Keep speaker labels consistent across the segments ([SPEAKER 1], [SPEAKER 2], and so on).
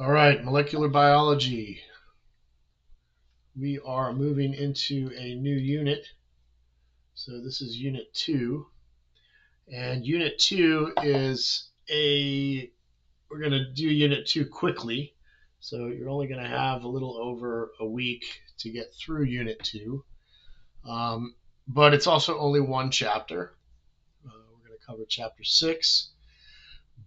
[SPEAKER 1] All right, molecular biology. We are moving into a new unit. So this is unit 2. And unit 2 we're going to do unit 2 quickly. So you're only going to have a little over a week to get through unit 2. But it's also only one chapter. We're going to cover chapter 6.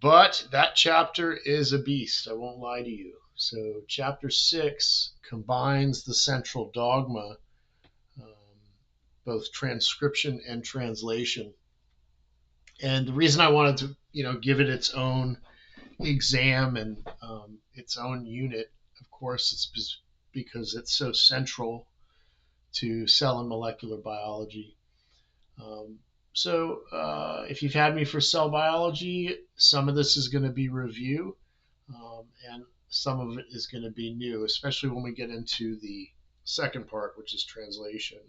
[SPEAKER 1] But that chapter is a beast, I won't lie to you. So chapter 6 combines the central dogma, both transcription and translation. And the reason I wanted to, give it its own exam and its own unit, of course, it's because it's so central to cell and molecular biology. If you've had me for cell biology, some of this is going to be review, and some of it is going to be new, especially when we get into the second part, which is translation.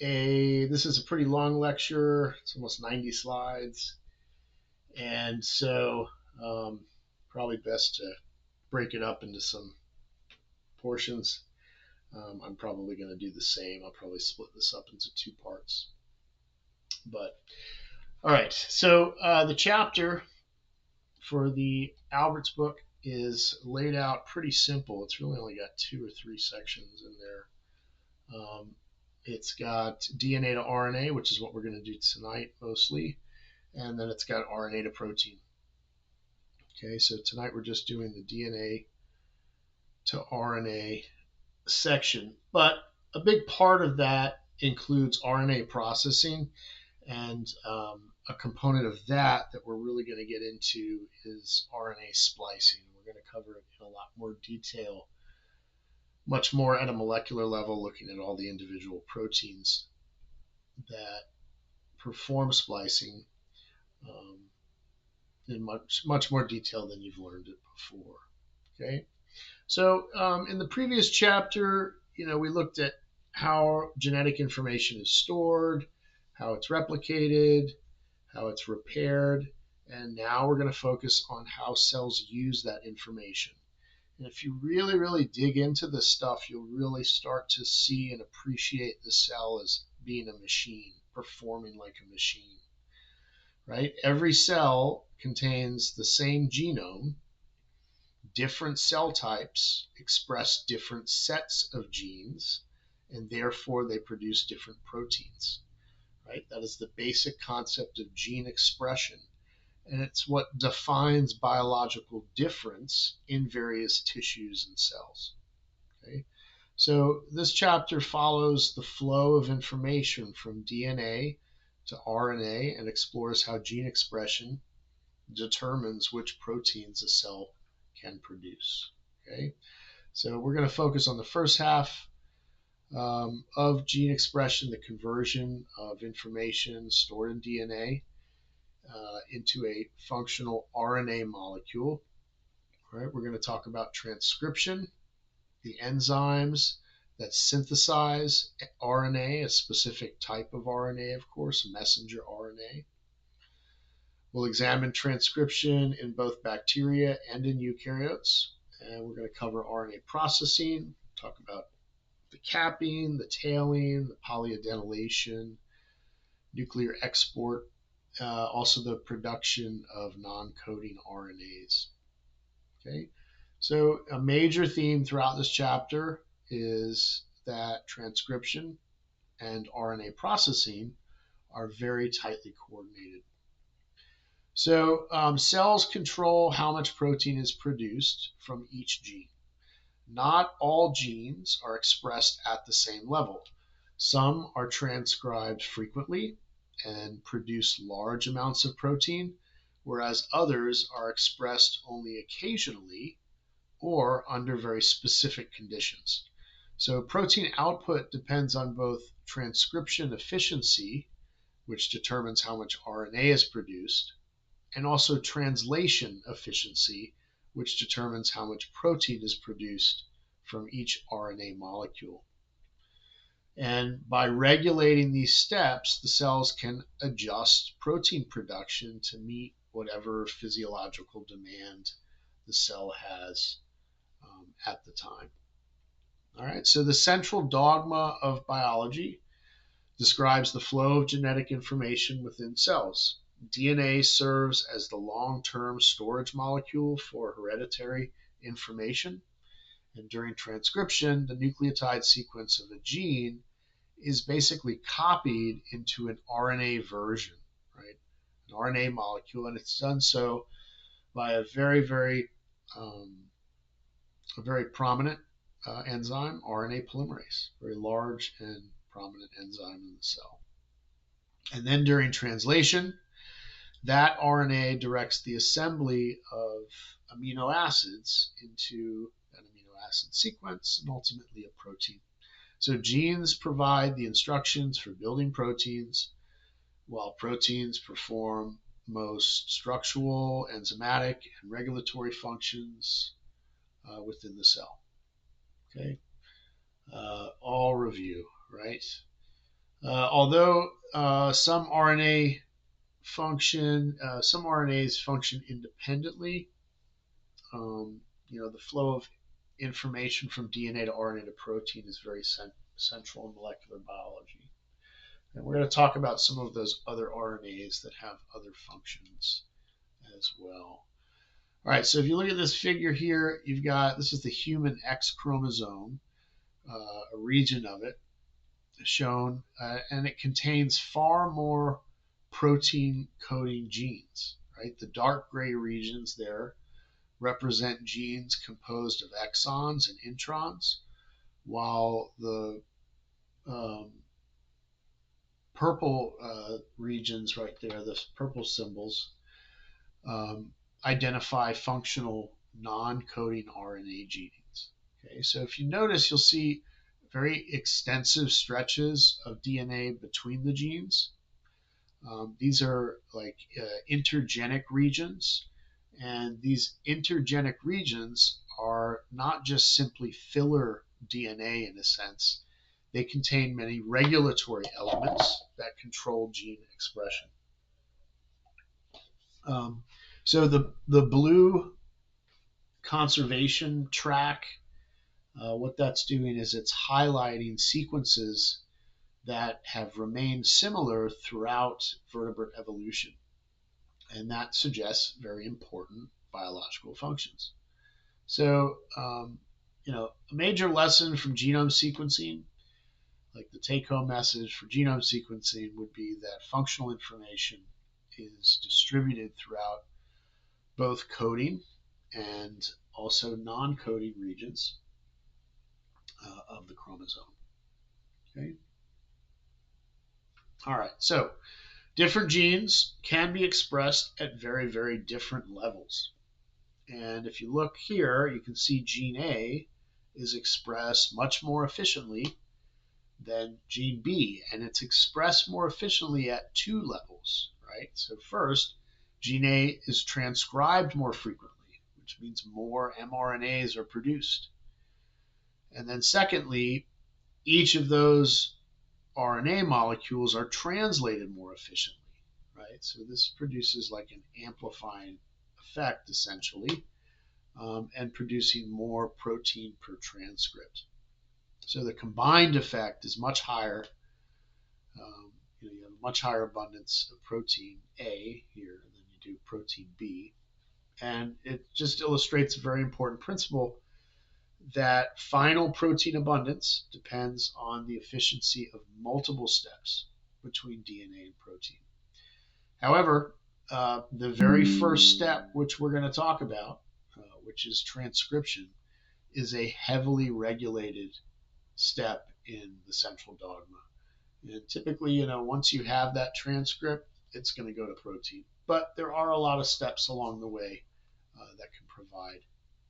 [SPEAKER 1] This is a pretty long lecture. It's almost 90 slides, and so probably best to break it up into some portions. I'm probably going to do the same. I'll probably split this up into 2 parts. But all right, so the chapter for the Albert's book is laid out pretty simple. It's really only got 2 or 3 sections in there. It's got DNA to RNA, which is what we're going to do tonight mostly, and then it's got RNA to protein. Okay, so tonight we're just doing the DNA to RNA section, but a big part of that includes RNA processing, and a component of that we're really going to get into is RNA splicing. We're going to cover it in a lot more detail, much more at a molecular level, looking at all the individual proteins that perform splicing in much more detail than you've learned it before. Okay, so in the previous chapter, we looked at how genetic information is stored, how it's replicated, how it's repaired, and now we're going to focus on how cells use that information. And if you really, really dig into this stuff, you'll really start to see and appreciate the cell as being a machine, performing like a machine, right? Every cell contains the same genome. Different cell types express different sets of genes, and therefore they produce different proteins, right? That is the basic concept of gene expression, and it's what defines biological difference in various tissues and cells. Okay? So this chapter follows the flow of information from DNA to RNA and explores how gene expression determines which proteins a cell can produce. Okay, so we're going to focus on the first half of gene expression, the conversion of information stored in DNA into a functional RNA molecule. All right, we're going to talk about transcription, the enzymes that synthesize RNA, a specific type of RNA, of course, messenger RNA. We'll examine transcription in both bacteria and in eukaryotes, and we're going to cover RNA processing, talk about the capping, the tailing, the polyadenylation, nuclear export, also the production of non-coding RNAs. Okay, so a major theme throughout this chapter is that transcription and RNA processing are very tightly coordinated. So cells control how much protein is produced from each gene. Not all genes are expressed at the same level. Some are transcribed frequently and produce large amounts of protein, whereas others are expressed only occasionally or under very specific conditions. So protein output depends on both transcription efficiency, which determines how much RNA is produced, and also translation efficiency, which determines how much protein is produced from each RNA molecule. And by regulating these steps, the cells can adjust protein production to meet whatever physiological demand the cell has at the time. All right, so the central dogma of biology describes the flow of genetic information within cells. DNA serves as the long-term storage molecule for hereditary information. And during transcription, the nucleotide sequence of a gene is basically copied into an RNA version, right? An RNA molecule, and it's done so by a very prominent enzyme, RNA polymerase, very large and prominent enzyme in the cell. And then during translation, that RNA directs the assembly of amino acids into an amino acid sequence and ultimately a protein. So genes provide the instructions for building proteins, while proteins perform most structural, enzymatic, and regulatory functions within the cell. Okay, all review, right? Although some RNAs function independently. The flow of information from DNA to RNA to protein is very central in molecular biology. And we're going to talk about some of those other RNAs that have other functions as well. All right, so if you look at this figure here, this is the human X chromosome, a region of it shown, and it contains far more protein coding genes, right? The dark gray regions there represent genes composed of exons and introns, while the purple regions right there, the purple symbols, identify functional non-coding RNA genes. Okay, so if you notice, you'll see very extensive stretches of DNA between the genes. These are like intergenic regions, and these intergenic regions are not just simply filler DNA in a sense. They contain many regulatory elements that control gene expression. So the blue conservation track, what that's doing is it's highlighting sequences that have remained similar throughout vertebrate evolution. And that suggests very important biological functions. So, a major lesson from genome sequencing, like the take-home message for genome sequencing, would be that functional information is distributed throughout both coding and also non-coding regions of the chromosome. Okay. All right, so different genes can be expressed at very, very different levels. And if you look here, you can see gene A is expressed much more efficiently than gene B, and it's expressed more efficiently at two levels, right? So first, gene A is transcribed more frequently, which means more mRNAs are produced. And then secondly, each of those RNA molecules are translated more efficiently, right? So this produces like an amplifying effect, essentially, and producing more protein per transcript. So the combined effect is much higher. You have a much higher abundance of protein A here than you do protein B. And it just illustrates a very important principle that final protein abundance depends on the efficiency of multiple steps between DNA and protein. However, the very first step, which we're going to talk about, which is transcription, is a heavily regulated step in the central dogma. And typically, once you have that transcript, it's going to go to protein. But there are a lot of steps along the way that can provide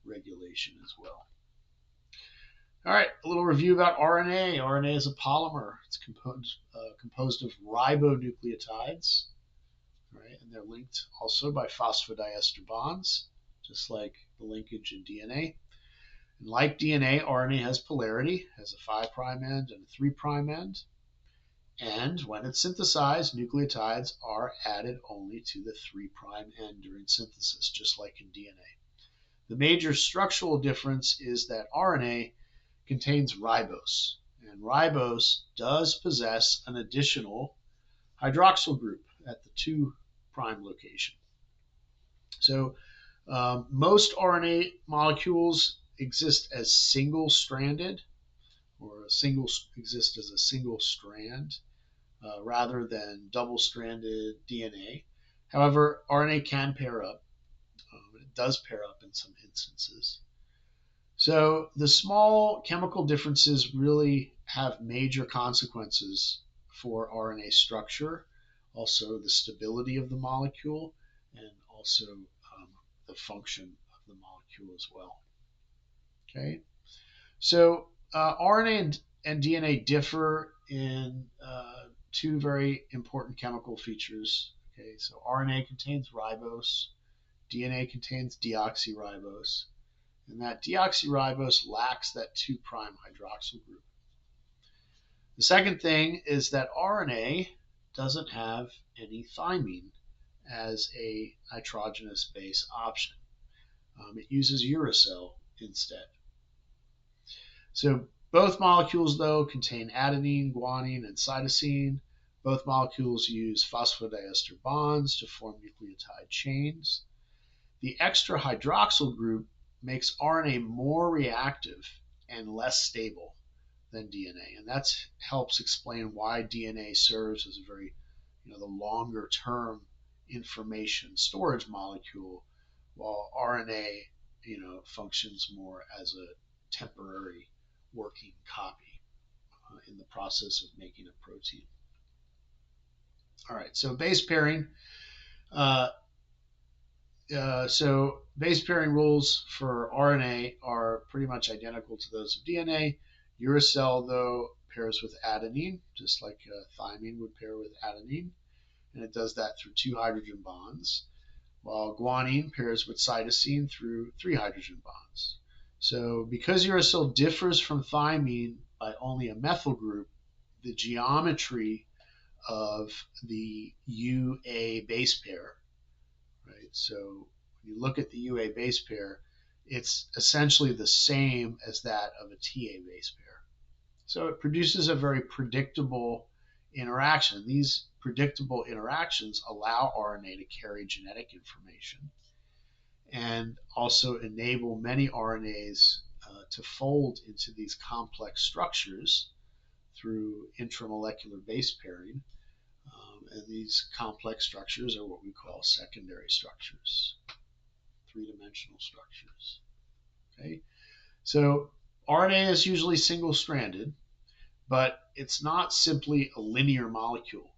[SPEAKER 1] regulation as well. All right, a little review about RNA. RNA is a polymer. It's composed of ribonucleotides, right? And they're linked also by phosphodiester bonds, just like the linkage in DNA. And like DNA, RNA has polarity, has a 5' end and a 3' end. And when it's synthesized, nucleotides are added only to the 3' end during synthesis, just like in DNA. The major structural difference is that RNA contains ribose, and ribose does possess an additional hydroxyl group at the 2' location. So most RNA molecules exist as single-stranded, or exist as a single strand rather than double-stranded DNA. However, RNA can pair up. It does pair up in some instances. So the small chemical differences really have major consequences for RNA structure, also the stability of the molecule, and also the function of the molecule as well. Okay, so RNA and DNA differ in two very important chemical features. Okay, so RNA contains ribose, DNA contains deoxyribose, and that deoxyribose lacks that 2' hydroxyl group. The second thing is that RNA doesn't have any thymine as a nitrogenous base option. It uses uracil instead. So both molecules, though, contain adenine, guanine, and cytosine. Both molecules use phosphodiester bonds to form nucleotide chains. The extra hydroxyl group makes RNA more reactive and less stable than DNA, and that helps explain why DNA serves as a very, the longer term information storage molecule, while RNA, functions more as a temporary working copy in the process of making a protein. All right, so base pairing. So base pairing rules for RNA are pretty much identical to those of DNA. Uracil, though, pairs with adenine, just like thymine would pair with adenine, and it does that through 2 hydrogen bonds, while guanine pairs with cytosine through 3 hydrogen bonds. So because uracil differs from thymine by only a methyl group, the geometry of the UA base pair, right? So when you look at the UA base pair, it's essentially the same as that of a TA base pair. So it produces a very predictable interaction. These predictable interactions allow RNA to carry genetic information and also enable many RNAs to fold into these complex structures through intramolecular base pairing. And these complex structures are what we call secondary structures, 3-dimensional structures. Okay, so RNA is usually single-stranded, but it's not simply a linear molecule.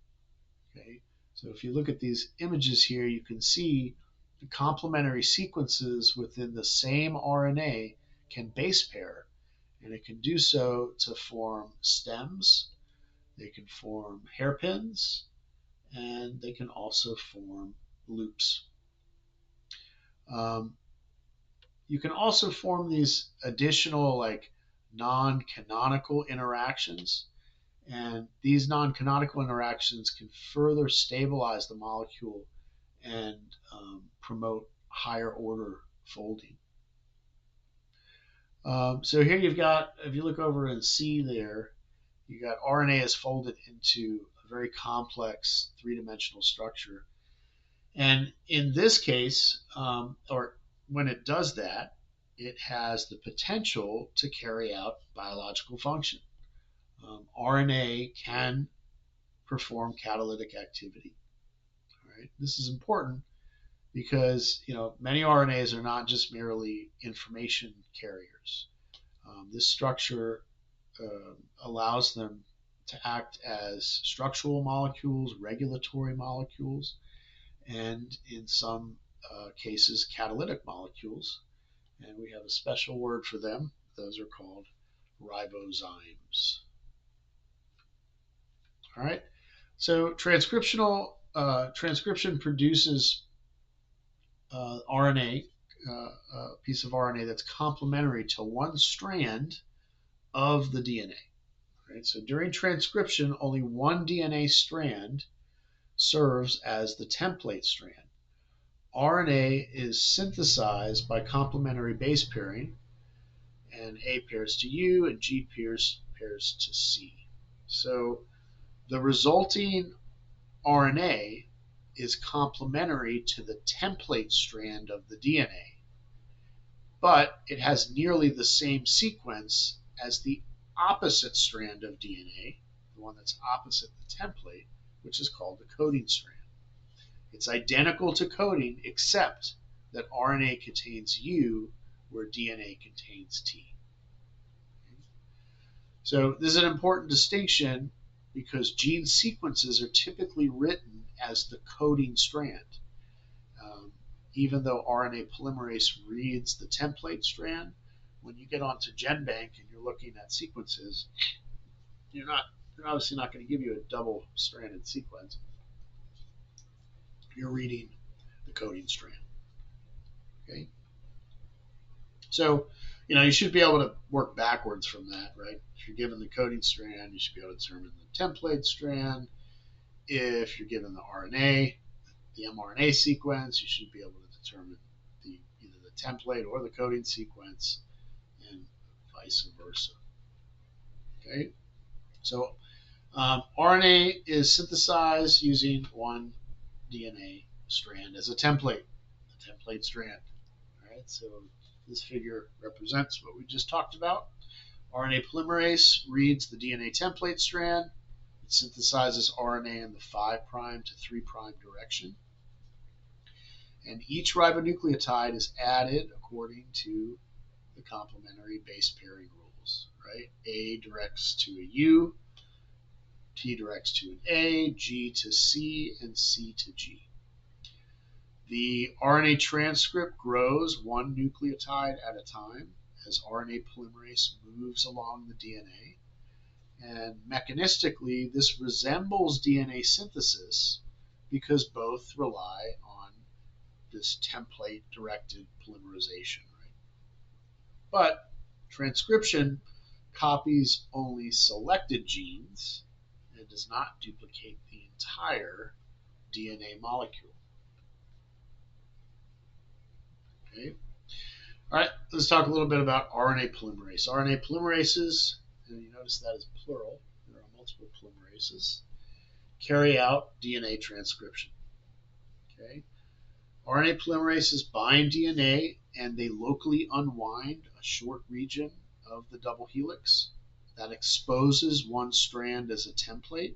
[SPEAKER 1] Okay, so if you look at these images here, you can see the complementary sequences within the same RNA can base pair, and it can do so to form stems, they can form hairpins, and they can also form loops. You can also form these additional non-canonical interactions, and these non-canonical interactions can further stabilize the molecule and promote higher order folding. So here you've got, if you look over and see there, you got RNA is folded into a very complex 3-dimensional structure. And in this case, or when it does that, it has the potential to carry out biological function. RNA can perform catalytic activity. All right? This is important because many RNAs are not just merely information carriers. This structure allows them to act as structural molecules, regulatory molecules, and in some cases catalytic molecules. And we have a special word for them. Those are called ribozymes. All right. So transcription produces RNA, a piece of RNA that's complementary to one strand of the DNA. Right? So during transcription, only one DNA strand serves as the template strand. RNA is synthesized by complementary base pairing, and A pairs to U and G pairs to C. So the resulting RNA is complementary to the template strand of the DNA, but it has nearly the same sequence as the opposite strand of DNA, the one that's opposite the template, which is called the coding strand. It's identical to coding, except that RNA contains U where DNA contains T. So this is an important distinction because gene sequences are typically written as the coding strand. Even though RNA polymerase reads the template strand, when you get onto GenBank and you're looking at sequences, they're obviously not going to give you a double-stranded sequence. You're reading the coding strand. Okay. So, you should be able to work backwards from that, right? If you're given the coding strand, you should be able to determine the template strand. If you're given the RNA, the mRNA sequence, you should be able to determine either the template or the coding sequence, and vice versa. Okay, so RNA is synthesized using one DNA strand as a template, the template strand. All right, so this figure represents what we just talked about. RNA polymerase reads the DNA template strand. It synthesizes RNA in the 5' to 3' direction. And each ribonucleotide is added according to the complementary base pairing rules, right? A directs to a U, T directs to an A, G to C, and C to G. The RNA transcript grows one nucleotide at a time as RNA polymerase moves along the DNA. And mechanistically, this resembles DNA synthesis because both rely on this template-directed polymerization, right? But transcription copies only selected genes and does not duplicate the entire DNA molecule. Okay. All right, let's talk a little bit about RNA polymerase. RNA polymerases, and you notice that is plural, there are multiple polymerases, carry out DNA transcription. Okay. RNA polymerases bind DNA and they locally unwind a short region of the double helix that exposes one strand as a template.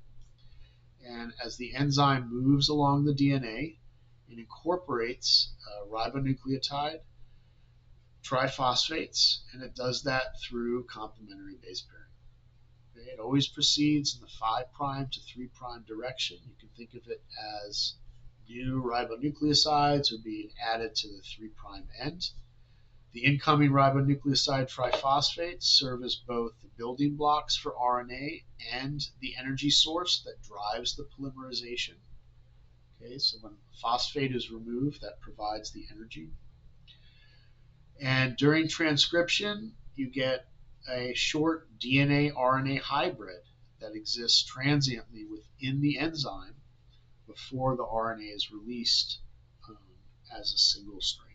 [SPEAKER 1] And as the enzyme moves along the DNA, it incorporates a ribonucleotide, triphosphates, and it does that through complementary base pairing. Okay, it always proceeds in the 5' to 3' direction. You can think of it as new ribonucleosides are being added to the 3' end. The incoming ribonucleoside triphosphates serve as both the building blocks for RNA and the energy source that drives the polymerization. Okay, so when phosphate is removed, that provides the energy. And during transcription, you get a short DNA RNA hybrid that exists transiently within the enzyme before the RNA is released as a single strand.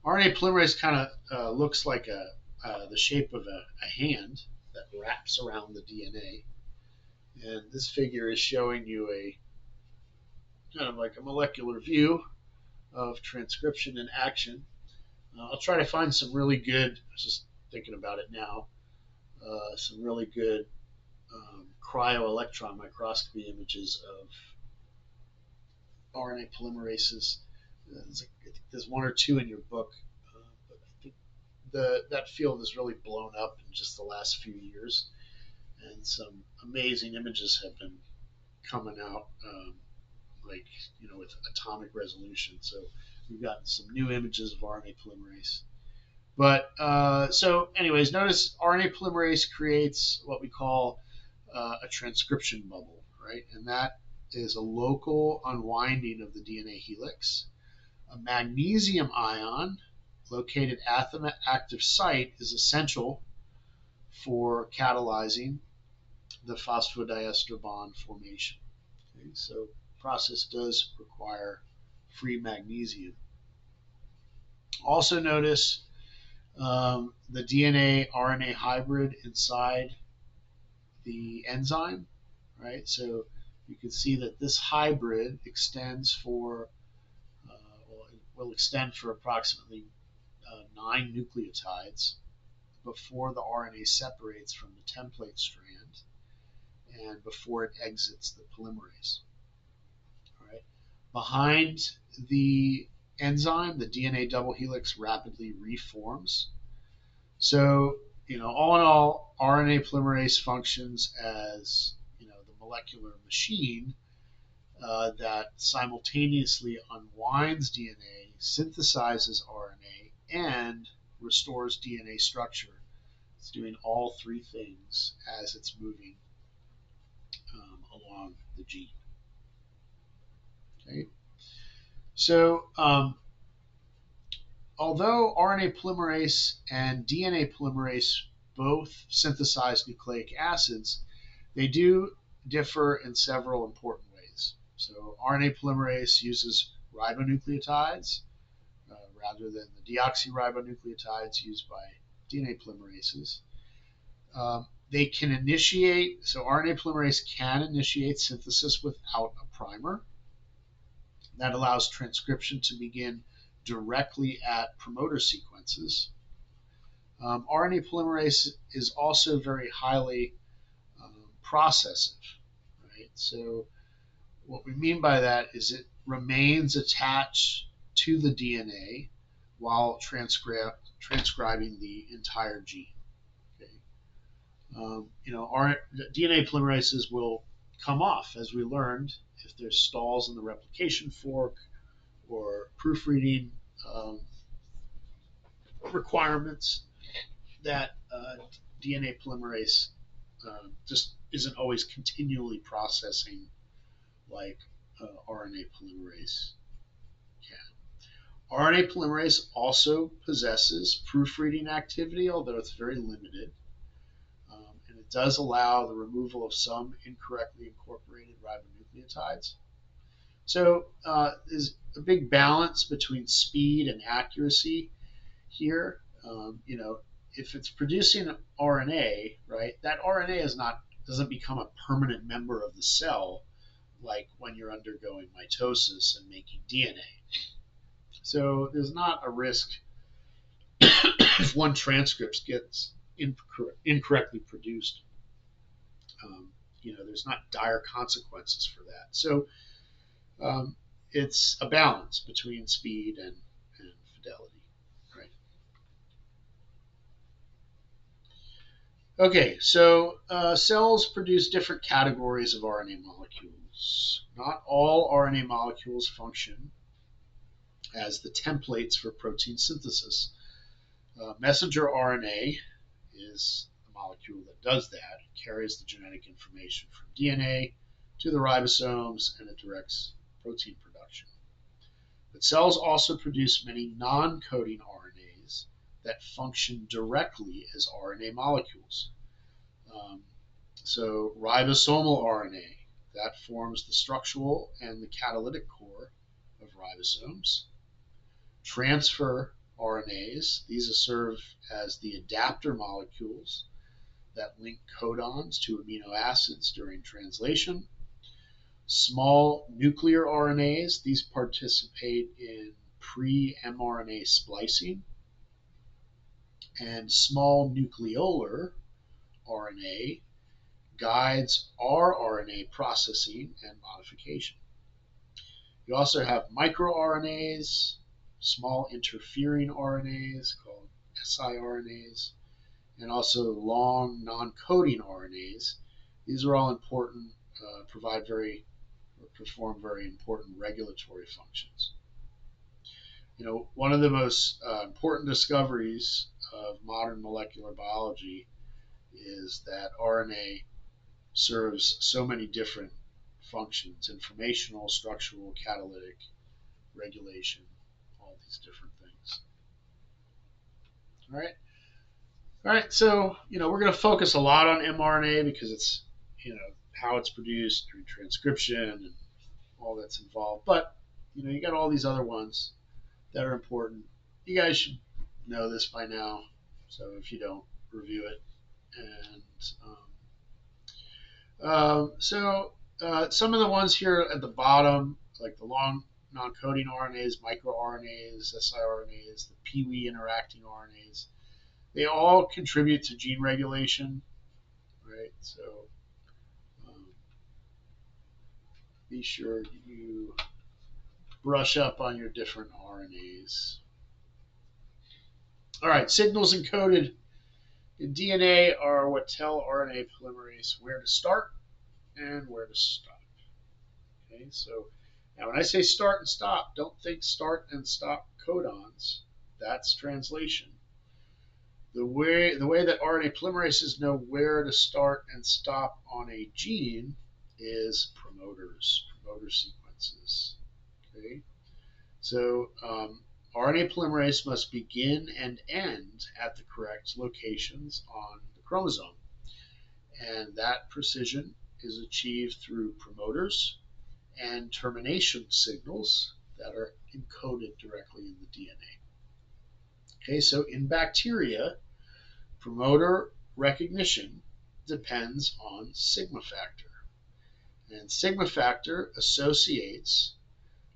[SPEAKER 1] RNA polymerase kind of looks like the shape of a hand that wraps around the DNA. And this figure is showing you a kind of like a molecular view of transcription in action. I'll try to find some really good, just thinking about it now, some really good cryo-electron microscopy images of RNA polymerases. I think there's one or two in your book, but I think that field has really blown up in just the last few years, and some amazing images have been coming out, with atomic resolution. So we've gotten some new images of RNA polymerase. But so anyways, notice RNA polymerase creates what we call a transcription bubble, right? And that is a local unwinding of the DNA helix. A magnesium ion located at the active site is essential for catalyzing the phosphodiester bond formation. Okay, so process does require free magnesium. Also notice the DNA RNA hybrid inside the enzyme, right? So you can see that this hybrid extends for, will extend for approximately 9 nucleotides before the RNA separates from the template strand and before it exits the polymerase. All right. Behind the enzyme, the DNA double helix rapidly reforms. So, all in all, RNA polymerase functions as, the molecular machine that simultaneously unwinds DNA, synthesizes RNA, and restores DNA structure. It's doing all three things as it's moving along the gene. Okay. So, although RNA polymerase and DNA polymerase both synthesize nucleic acids, they do differ in several important ways. So, RNA polymerase uses ribonucleotides rather than the deoxyribonucleotides used by DNA polymerases. They can initiate, so RNA polymerase can initiate synthesis without a primer. That allows transcription to begin directly at promoter sequences. RNA polymerase is also very highly processive, right? So what we mean by that is it remains attached to the DNA while transcribing the entire gene. Our DNA polymerases will come off, as we learned, if there's stalls in the replication fork or proofreading requirements that DNA polymerase just isn't always continually processing like RNA polymerase can. RNA polymerase also possesses proofreading activity, although it's very limited. And it does allow the removal of some incorrectly incorporated ribonucleotides. So there's a big balance between speed and accuracy here. If it's producing RNA, right, that RNA doesn't become a permanent member of the cell like when you're undergoing mitosis and making DNA. So there's not a risk if one transcript gets incorrectly produced. There's not dire consequences for that. So it's a balance between speed and fidelity, right? Okay, so cells produce different categories of RNA molecules. Not all RNA molecules function as the templates for protein synthesis. Messenger RNA is the molecule that does that. It carries the genetic information from DNA to the ribosomes, and it directs protein production. But cells also produce many non-coding RNAs that function directly as RNA molecules. So ribosomal RNA, that forms the structural and the catalytic core of ribosomes. Transfer RNAs, these serve as the adapter molecules that link codons to amino acids during translation. Small nuclear RNAs, these participate in pre-mRNA splicing. And small nucleolar RNA guides rRNA processing and modification. You also have microRNAs, small interfering RNAs called siRNAs, and also long non-coding RNAs. These are all important, perform very important regulatory functions. One of the most important discoveries of modern molecular biology is that RNA serves so many different functions: informational, structural, catalytic, regulation, all these different things. All right, so we're going to focus a lot on mRNA because it's how it's produced through transcription and all that's involved. But you got all these other ones that are important. You guys should know this by now. So if you don't, review it. And some of the ones here at the bottom, like the long non-coding RNAs, microRNAs, siRNAs, the Pee-wee interacting RNAs, they all contribute to gene regulation, right? So be sure you brush up on your different RNAs. All right, signals encoded in DNA are what tell RNA polymerase where to start and where to stop. Okay, so now when I say start and stop, don't think start and stop codons. That's translation. The way that RNA polymerases know where to start and stop on a gene is promoter sequences. Okay, so RNA polymerase must begin and end at the correct locations on the chromosome, and that precision is achieved through promoters and termination signals that are encoded directly in the DNA. Okay, so in bacteria, promoter recognition depends on sigma factor. And sigma factor associates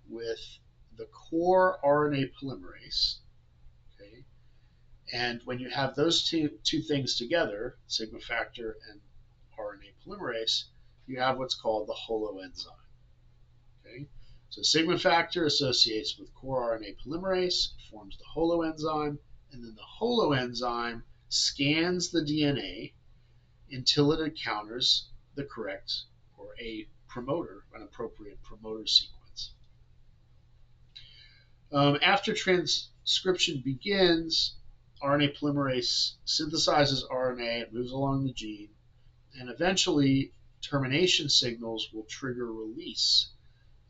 [SPEAKER 1] with the core RNA polymerase. Okay? And when you have those two things together, sigma factor and RNA polymerase, you have what's called the holoenzyme. Okay? So sigma factor associates with core RNA polymerase, forms the holoenzyme, and then the holoenzyme scans the DNA until it encounters the correct or a promoter, an appropriate promoter sequence. After transcription begins, RNA polymerase synthesizes RNA, it moves along the gene, and eventually termination signals will trigger release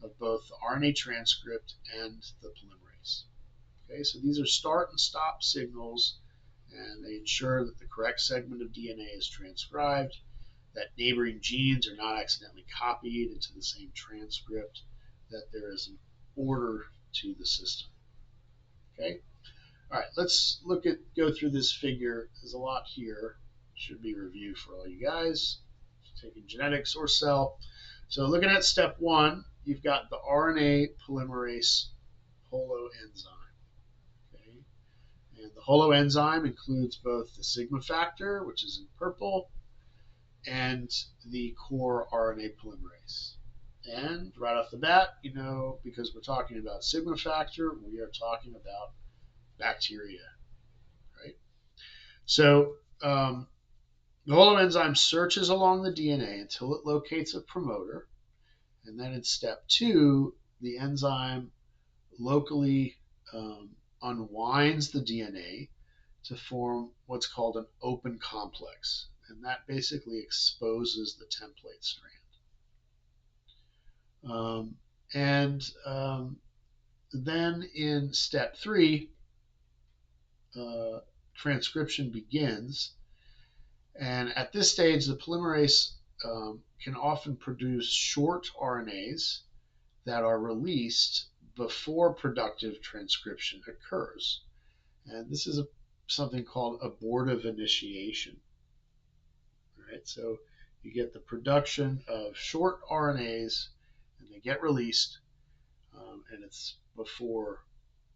[SPEAKER 1] of both the RNA transcript and the polymerase. Okay, so these are start and stop signals, and they ensure that the correct segment of DNA is transcribed, that neighboring genes are not accidentally copied into the same transcript, that there is an order to the system. Okay, all right, let's go through this figure. There's a lot here. Should be review for all you guys taking genetics or cell. So looking at step 1, you've got the RNA polymerase holoenzyme. Okay? And the holoenzyme includes both the sigma factor, which is in purple, and the core RNA polymerase. And right off the bat, because we're talking about sigma factor, we are talking about bacteria, right? So the holoenzyme searches along the DNA until it locates a promoter. And then in step 2, the enzyme locally unwinds the DNA to form what's called an open complex. And that basically exposes the template strand. Then in step 3, transcription begins. And at this stage, the polymerase can often produce short RNAs that are released before productive transcription occurs. And this is something called abortive initiation. All right, so you get the production of short RNAs, and they get released, and it's before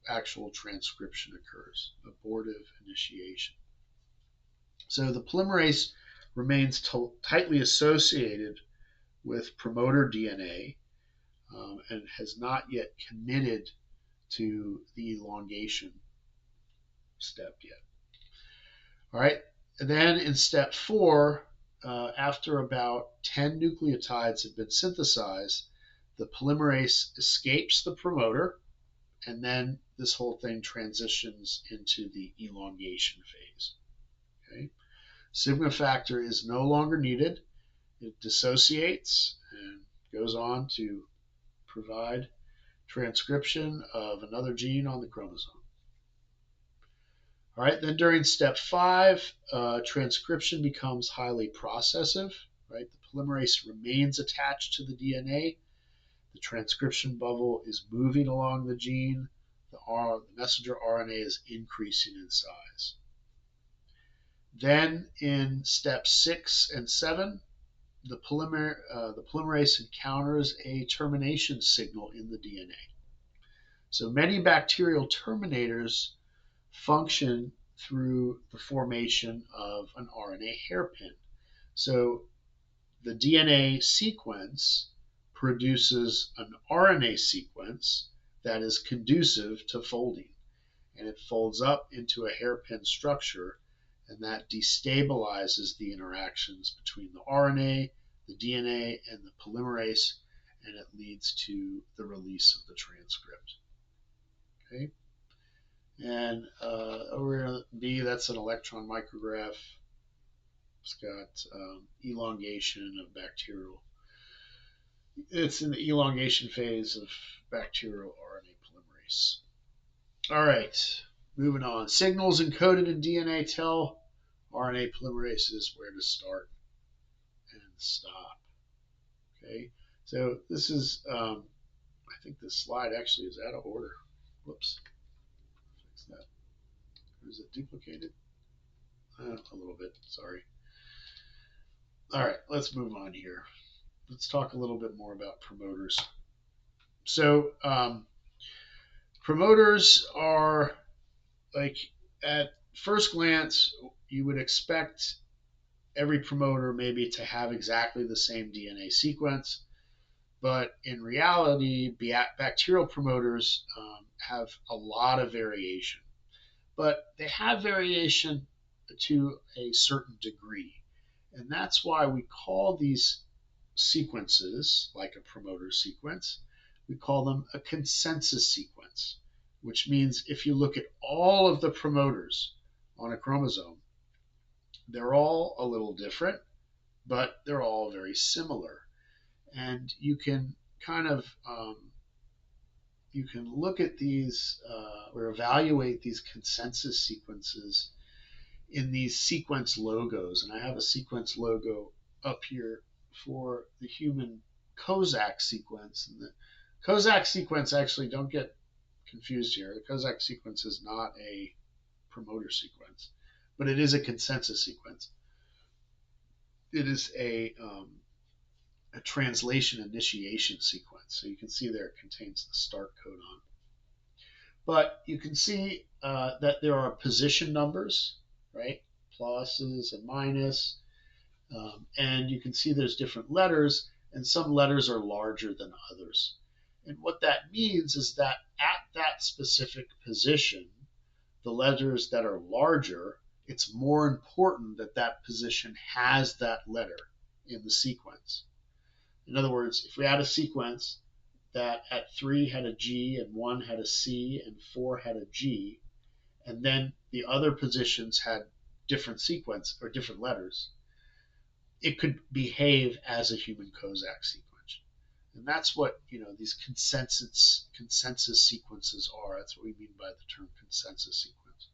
[SPEAKER 1] actual transcription occurs, abortive initiation. So the polymerase remains tightly associated with promoter DNA and has not yet committed to the elongation step yet. All right, and then in step 4, after about 10 nucleotides have been synthesized, the polymerase escapes the promoter, and then this whole thing transitions into the elongation phase. Okay? Sigma factor is no longer needed. It dissociates and goes on to provide transcription of another gene on the chromosome. All right, then during step 5, transcription becomes highly processive. Right, the polymerase remains attached to the DNA. The transcription bubble is moving along the gene. The messenger RNA is increasing in size. Then in steps 6 and 7, the polymerase encounters a termination signal in the DNA. So many bacterial terminators function through the formation of an RNA hairpin. So the DNA sequence produces an RNA sequence that is conducive to folding, and it folds up into a hairpin structure, and that destabilizes the interactions between the RNA, the DNA, and the polymerase, and it leads to the release of the transcript. Okay, and over in B, that's an electron micrograph. It's got elongation of bacterial. It's in the elongation phase of bacterial RNA polymerase. All right, moving on. Signals encoded in DNA tell RNA polymerases where to start and stop. Okay, so this is, I think this slide actually is out of order. Whoops. Fix that. Or is it duplicated? A little bit, sorry. All right, let's move on here. Let's talk a little bit more about promoters. So promoters are, like, at first glance, you would expect every promoter maybe to have exactly the same DNA sequence, but in reality, bacterial promoters have a lot of variation. But they have variation to a certain degree. And that's why we call these sequences, like a promoter sequence, we call them a consensus sequence, which means if you look at all of the promoters on a chromosome, they're all a little different, but they're all very similar. And you can kind of you can look at these or evaluate these consensus sequences in these sequence logos. And I have a sequence logo up here for the human Kozak sequence. And the Kozak sequence, actually, don't get confused here. The Kozak sequence is not a promoter sequence, but it is a consensus sequence. It is a translation initiation sequence. So you can see there it contains the start codon. But you can see that there are position numbers, right? Pluses and minus. And you can see there's different letters, and some letters are larger than others. And what that means is that at that specific position, the letters that are larger, it's more important that that position has that letter in the sequence. In other words, if we had a sequence that at 3 had a G and 1 had a C and 4 had a G, and then the other positions had different sequence or different letters, it could behave as a human Kozak sequence. And that's what, these consensus sequences are. That's what we mean by the term consensus sequence.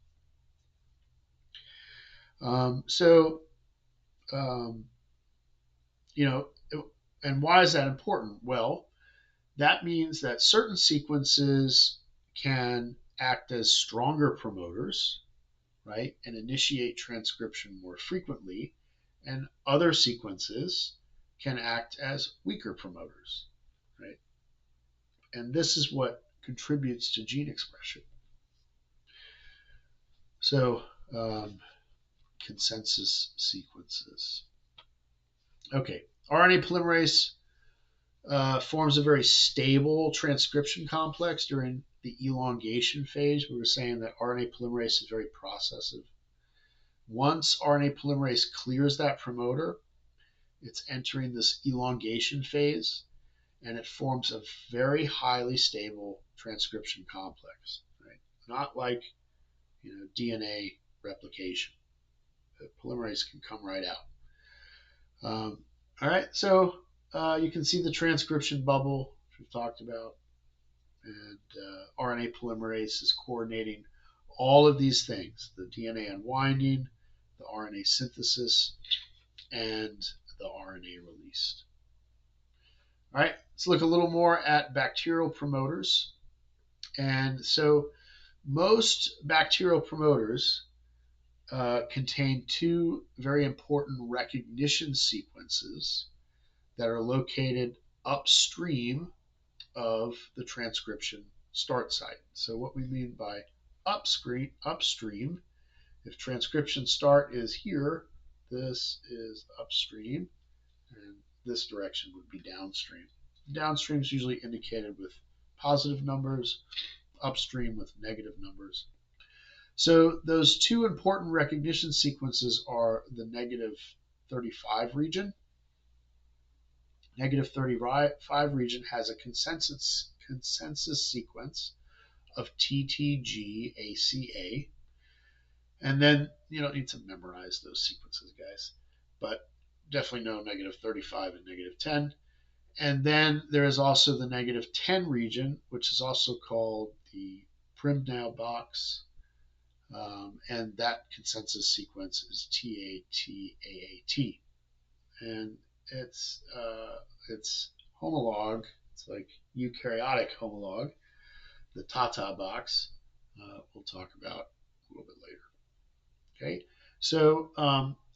[SPEAKER 1] And why is that important? Well, that means that certain sequences can act as stronger promoters, right, and initiate transcription more frequently, and other sequences can act as weaker promoters, right? And this is what contributes to gene expression. So, consensus sequences. Okay, RNA polymerase forms a very stable transcription complex during the elongation phase. We were saying that RNA polymerase is very processive. Once RNA polymerase clears that promoter, it's entering this elongation phase, and it forms a very highly stable transcription complex, right? Not like DNA replication. The polymerase can come right out. All right, so you can see the transcription bubble, which we've talked about, and RNA polymerase is coordinating all of these things: the DNA unwinding, the RNA synthesis, and the RNA released. All right, Let's look a little more at bacterial promoters. And so most bacterial promoters contain two very important recognition sequences that are located upstream of the transcription start site. So what we mean by upstream, if transcription start is here, this is upstream, and this direction would be downstream. Downstream is usually indicated with positive numbers, upstream with negative numbers. So those two important recognition sequences are the negative 35 region. Negative 35 region has a consensus sequence of TTGACA. And then you don't need to memorize those sequences, guys, but definitely know negative 35 and negative 10. And then there is also the negative 10 region, which is also called the Primnow box. And that consensus sequence is TATAAT. And its homolog, it's like eukaryotic homolog, the Tata box, we'll talk about a little bit later. Okay, so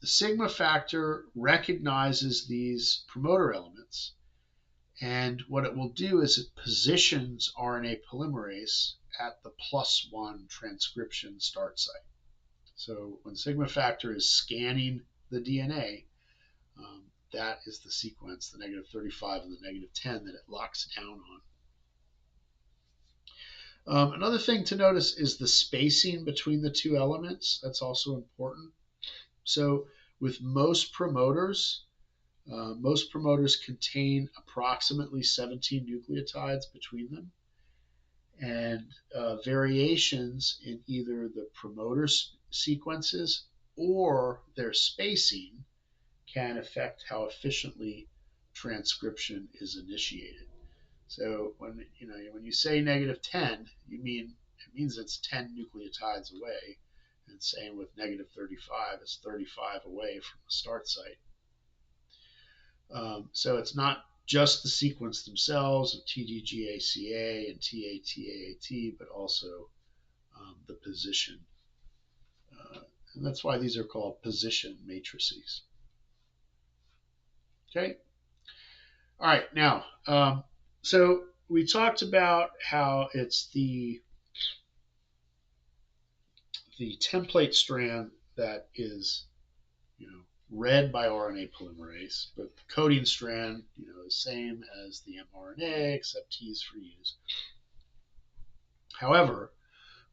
[SPEAKER 1] the sigma factor recognizes these promoter elements, and what it will do is it positions RNA polymerase at the +1 transcription start site. So when sigma factor is scanning the DNA, that is the sequence, the negative 35 and the negative 10, that it locks down on. Another thing to notice is the spacing between the two elements. That's also important. So with most promoters contain approximately 17 nucleotides between them. And variations in either the promoter sequences or their spacing can affect how efficiently transcription is initiated. So when you say negative 10, it means it's 10 nucleotides away, and same with negative 35, it's 35 away from the start site. So it's not just the sequence themselves of TDGACA and TATAAT, but also the position. And that's why these are called position matrices. Okay. All right. Now, so we talked about how it's the template strand that is, read by RNA polymerase, but the coding strand, is same as the mRNA, except T is for use. However,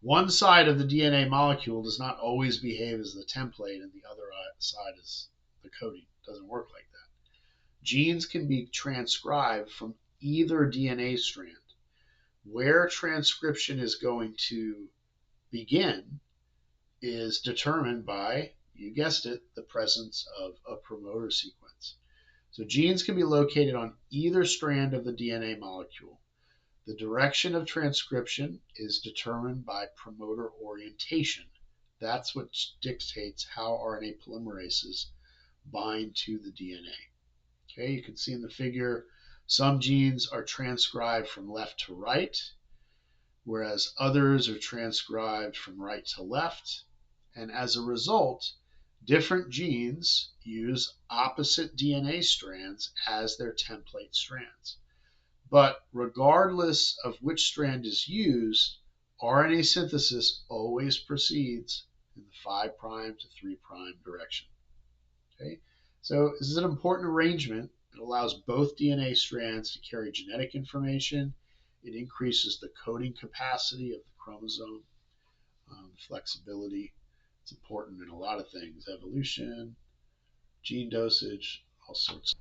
[SPEAKER 1] one side of the DNA molecule does not always behave as the template, and the other side is the coding. It doesn't work like that. Genes can be transcribed from either DNA strand. Where transcription is going to begin is determined by, you guessed it, the presence of a promoter sequence. So genes can be located on either strand of the DNA molecule. The direction of transcription is determined by promoter orientation. That's what dictates how RNA polymerases bind to the DNA. Okay, you can see in the figure, some genes are transcribed from left to right, whereas others are transcribed from right to left. And as a result, different genes use opposite DNA strands as their template strands. But regardless of which strand is used, RNA synthesis always proceeds in the 5' to 3' direction. Okay? So this is an important arrangement. It allows both DNA strands to carry genetic information. It increases the coding capacity of the chromosome, flexibility. It's important in a lot of things, evolution, gene dosage, all sorts.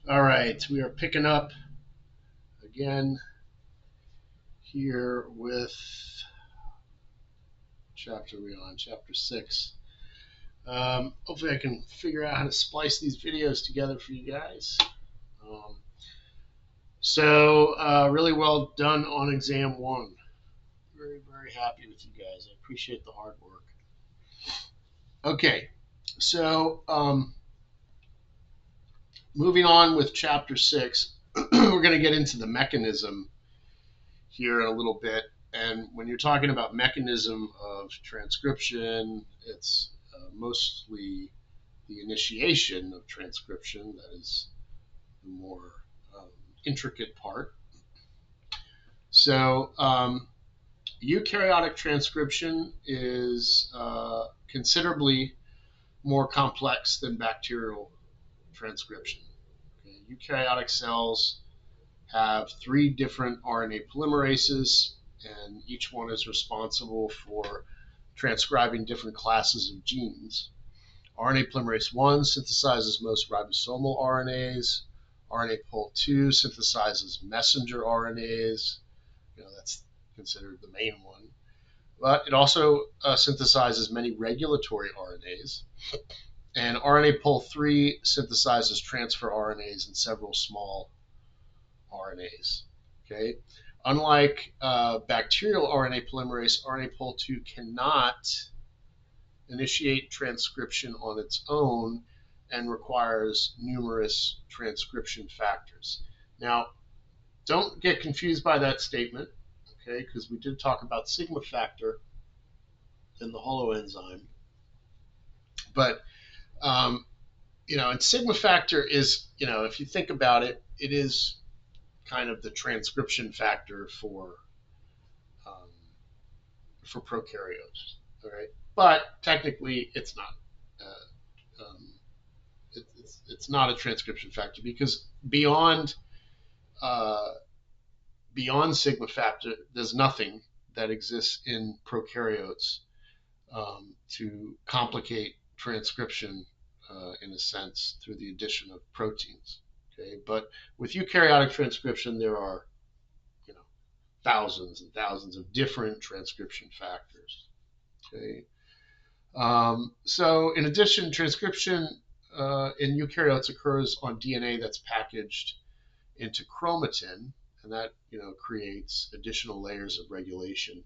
[SPEAKER 1] All right, we are picking up again here with chapter we're on, chapter 6. Hopefully I can figure out how to splice these videos together for you guys. Really well done on exam 1. Very, very happy with you guys. I appreciate the hard work. Okay, so moving on with chapter 6. we're going to get into the mechanism here in a little bit. And when you're talking about mechanism of transcription, it's mostly the initiation of transcription that is the more intricate part. So eukaryotic transcription is considerably more complex than bacterial transcription. Okay? Eukaryotic cells have 3 different RNA polymerases, and each one is responsible for transcribing different classes of genes. RNA polymerase 1 synthesizes most ribosomal RNAs. RNA pol 2 synthesizes messenger RNAs. That's considered the main one. But it also synthesizes many regulatory RNAs. And RNA pol 3 synthesizes transfer RNAs and several small RNAs. Okay? Unlike bacterial RNA polymerase, RNA pol 2 cannot initiate transcription on its own and requires numerous transcription factors. Now, don't get confused by that statement, okay, because we did talk about sigma factor in the holoenzyme. But, and sigma factor is, if you think about it, it is kind of the transcription factor for prokaryotes, all right? But technically, it's not. It's not a transcription factor because beyond sigma factor, there's nothing that exists in prokaryotes to complicate transcription in a sense through the addition of proteins. Okay, but with eukaryotic transcription, there are thousands and thousands of different transcription factors. Okay, so in addition, transcription in eukaryotes occurs on DNA that's packaged into chromatin, and that creates additional layers of regulation.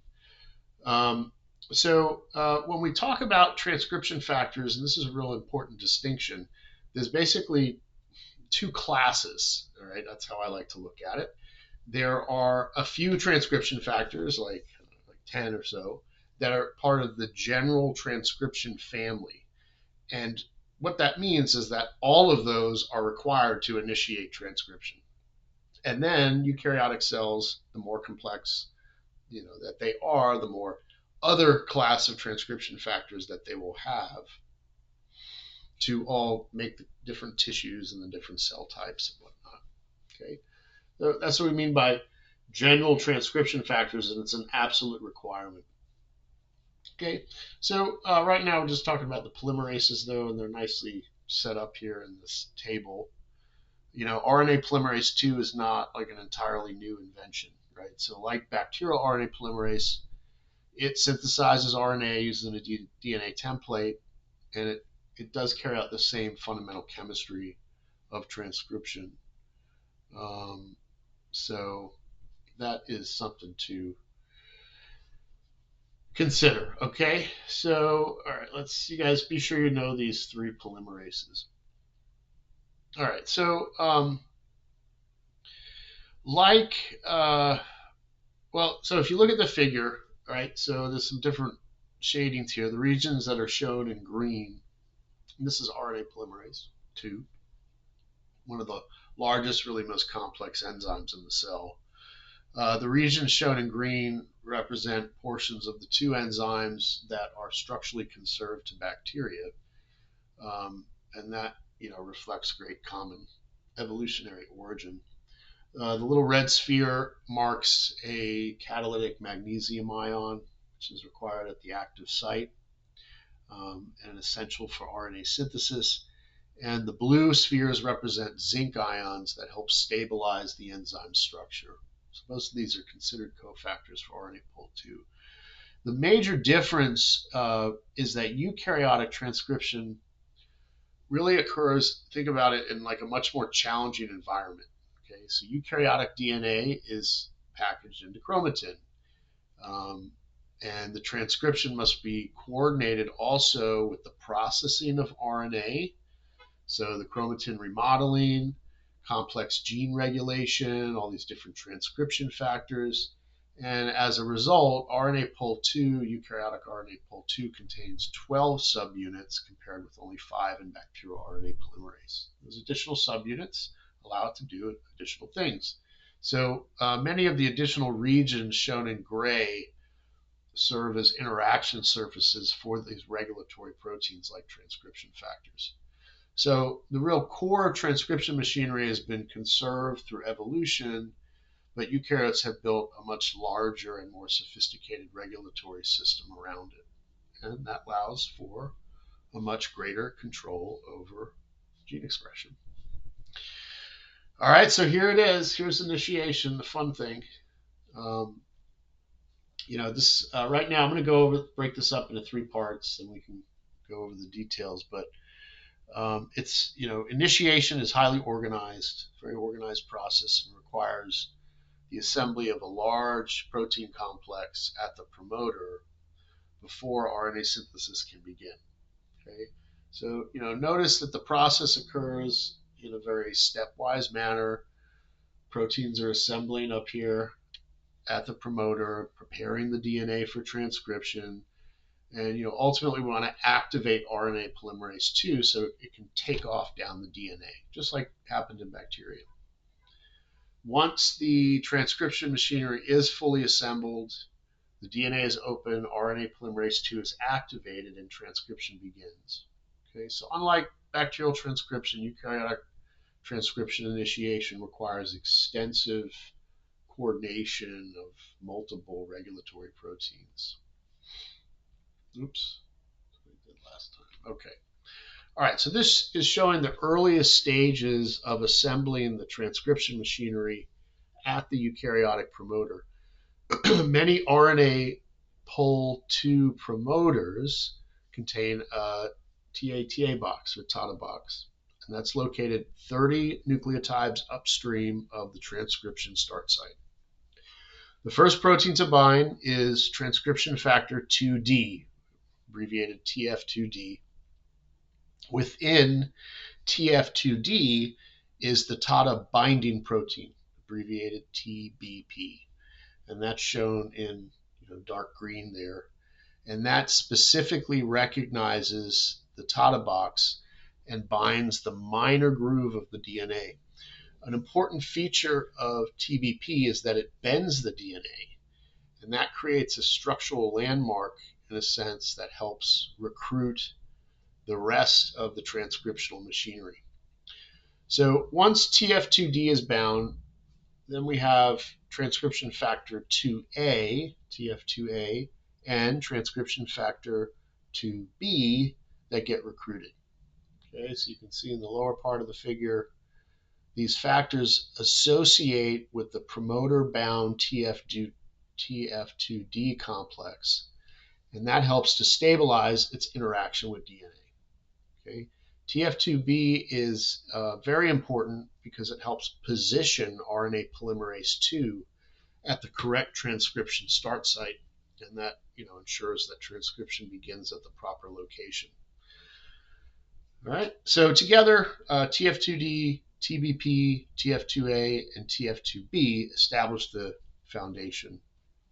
[SPEAKER 1] So when we talk about transcription factors, and this is a real important distinction, there's basically 2 classes. All right, that's how I like to look at it. There are a few transcription factors, like 10 or so, that are part of the general transcription family. And what that means is that all of those are required to initiate transcription. And then eukaryotic cells, the more complex that they are, the more other class of transcription factors that they will have to all make the different tissues and the different cell types and whatnot. Okay, so that's what we mean by general transcription factors, and it's an absolute requirement. Okay, so right now we're just talking about the polymerases, though, and they're nicely set up here in this table. RNA polymerase 2 is not like an entirely new invention, right? So like bacterial RNA polymerase, it synthesizes RNA using a DNA template, and it does carry out the same fundamental chemistry of transcription. So that is something to consider, okay? So, all right, you guys be sure you know these 3 polymerases. All right, so so if you look at the figure, right, so there's some different shadings here. The regions that are shown in green, this is RNA polymerase 2, one of the largest, really most complex enzymes in the cell. The regions shown in green represent portions of the 2 enzymes that are structurally conserved to bacteria, and that reflects great common evolutionary origin. The little red sphere marks a catalytic magnesium ion, which is required at the active site and essential for RNA synthesis. And the blue spheres represent zinc ions that help stabilize the enzyme structure. So most of these are considered cofactors for RNA pol 2. The major difference is that eukaryotic transcription really occurs, think about it, in like a much more challenging environment. Okay, so eukaryotic DNA is packaged into chromatin, and the transcription must be coordinated also with the processing of RNA. So the chromatin remodeling, complex gene regulation, all these different transcription factors. And as a result, RNA Pol II, eukaryotic RNA Pol II, contains 12 subunits compared with only 5 in bacterial RNA polymerase. Those additional subunits allow it to do additional things. So many of the additional regions shown in gray serve as interaction surfaces for these regulatory proteins like transcription factors. So the real core of transcription machinery has been conserved through evolution, but eukaryotes have built a much larger and more sophisticated regulatory system around it. And that allows for a much greater control over gene expression. All right, so here it is. Here's initiation, the fun thing. This right now I'm going to break this up into 3 parts, and we can go over the details. But initiation is highly organized, very organized process, and requires the assembly of a large protein complex at the promoter before RNA synthesis can begin. Okay, so notice that the process occurs in a very stepwise manner. Proteins are assembling up here at the promoter, preparing the DNA for transcription, and ultimately we want to activate RNA polymerase II so it can take off down the DNA, just like happened in bacteria. Once the transcription machinery is fully assembled, the DNA is open, RNA polymerase II is activated, and transcription begins. Okay, so unlike bacterial transcription, eukaryotic transcription initiation requires extensive coordination of multiple regulatory proteins. Oops, that's what we did last time. Okay. All right, so this is showing the earliest stages of assembling the transcription machinery at the eukaryotic promoter. Many RNA Pol II promoters contain a TATA box or TATA box, and that's located 30 nucleotides upstream of the transcription start site. The first protein to bind is transcription factor 2D, abbreviated TF2D. Within TF2D is the TATA binding protein, abbreviated TBP, and that's shown in dark green there. And that specifically recognizes the TATA box and binds the minor groove of the DNA. An important feature of TBP is that it bends the DNA, and that creates a structural landmark in a sense that helps recruit the rest of the transcriptional machinery. So once TF2D is bound, then we have transcription factor 2A, TF2A, and transcription factor 2B that get recruited. Okay, so you can see in the lower part of the figure, these factors associate with the promoter-bound TF2D complex, and that helps to stabilize its interaction with DNA. Okay. TF2B is very important because it helps position RNA polymerase II at the correct transcription start site, and that ensures that transcription begins at the proper location. All right, so together, TF2D, TBP, TF2A, and TF2B establish the foundation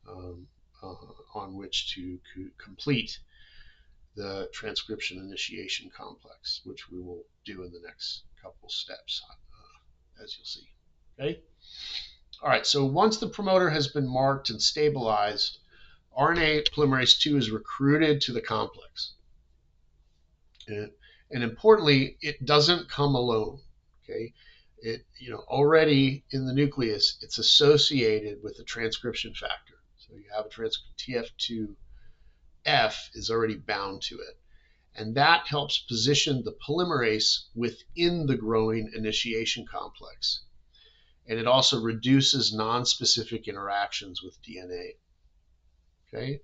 [SPEAKER 1] on which to complete the transcription initiation complex, which we will do in the next couple steps, as you'll see. Okay. All right. So once the promoter has been marked and stabilized, RNA polymerase II is recruited to the complex. And importantly, it doesn't come alone. Okay. It already in the nucleus, it's associated with a transcription factor. So you have a TF2F is already bound to it. And that helps position the polymerase within the growing initiation complex. And it also reduces non-specific interactions with DNA. Okay.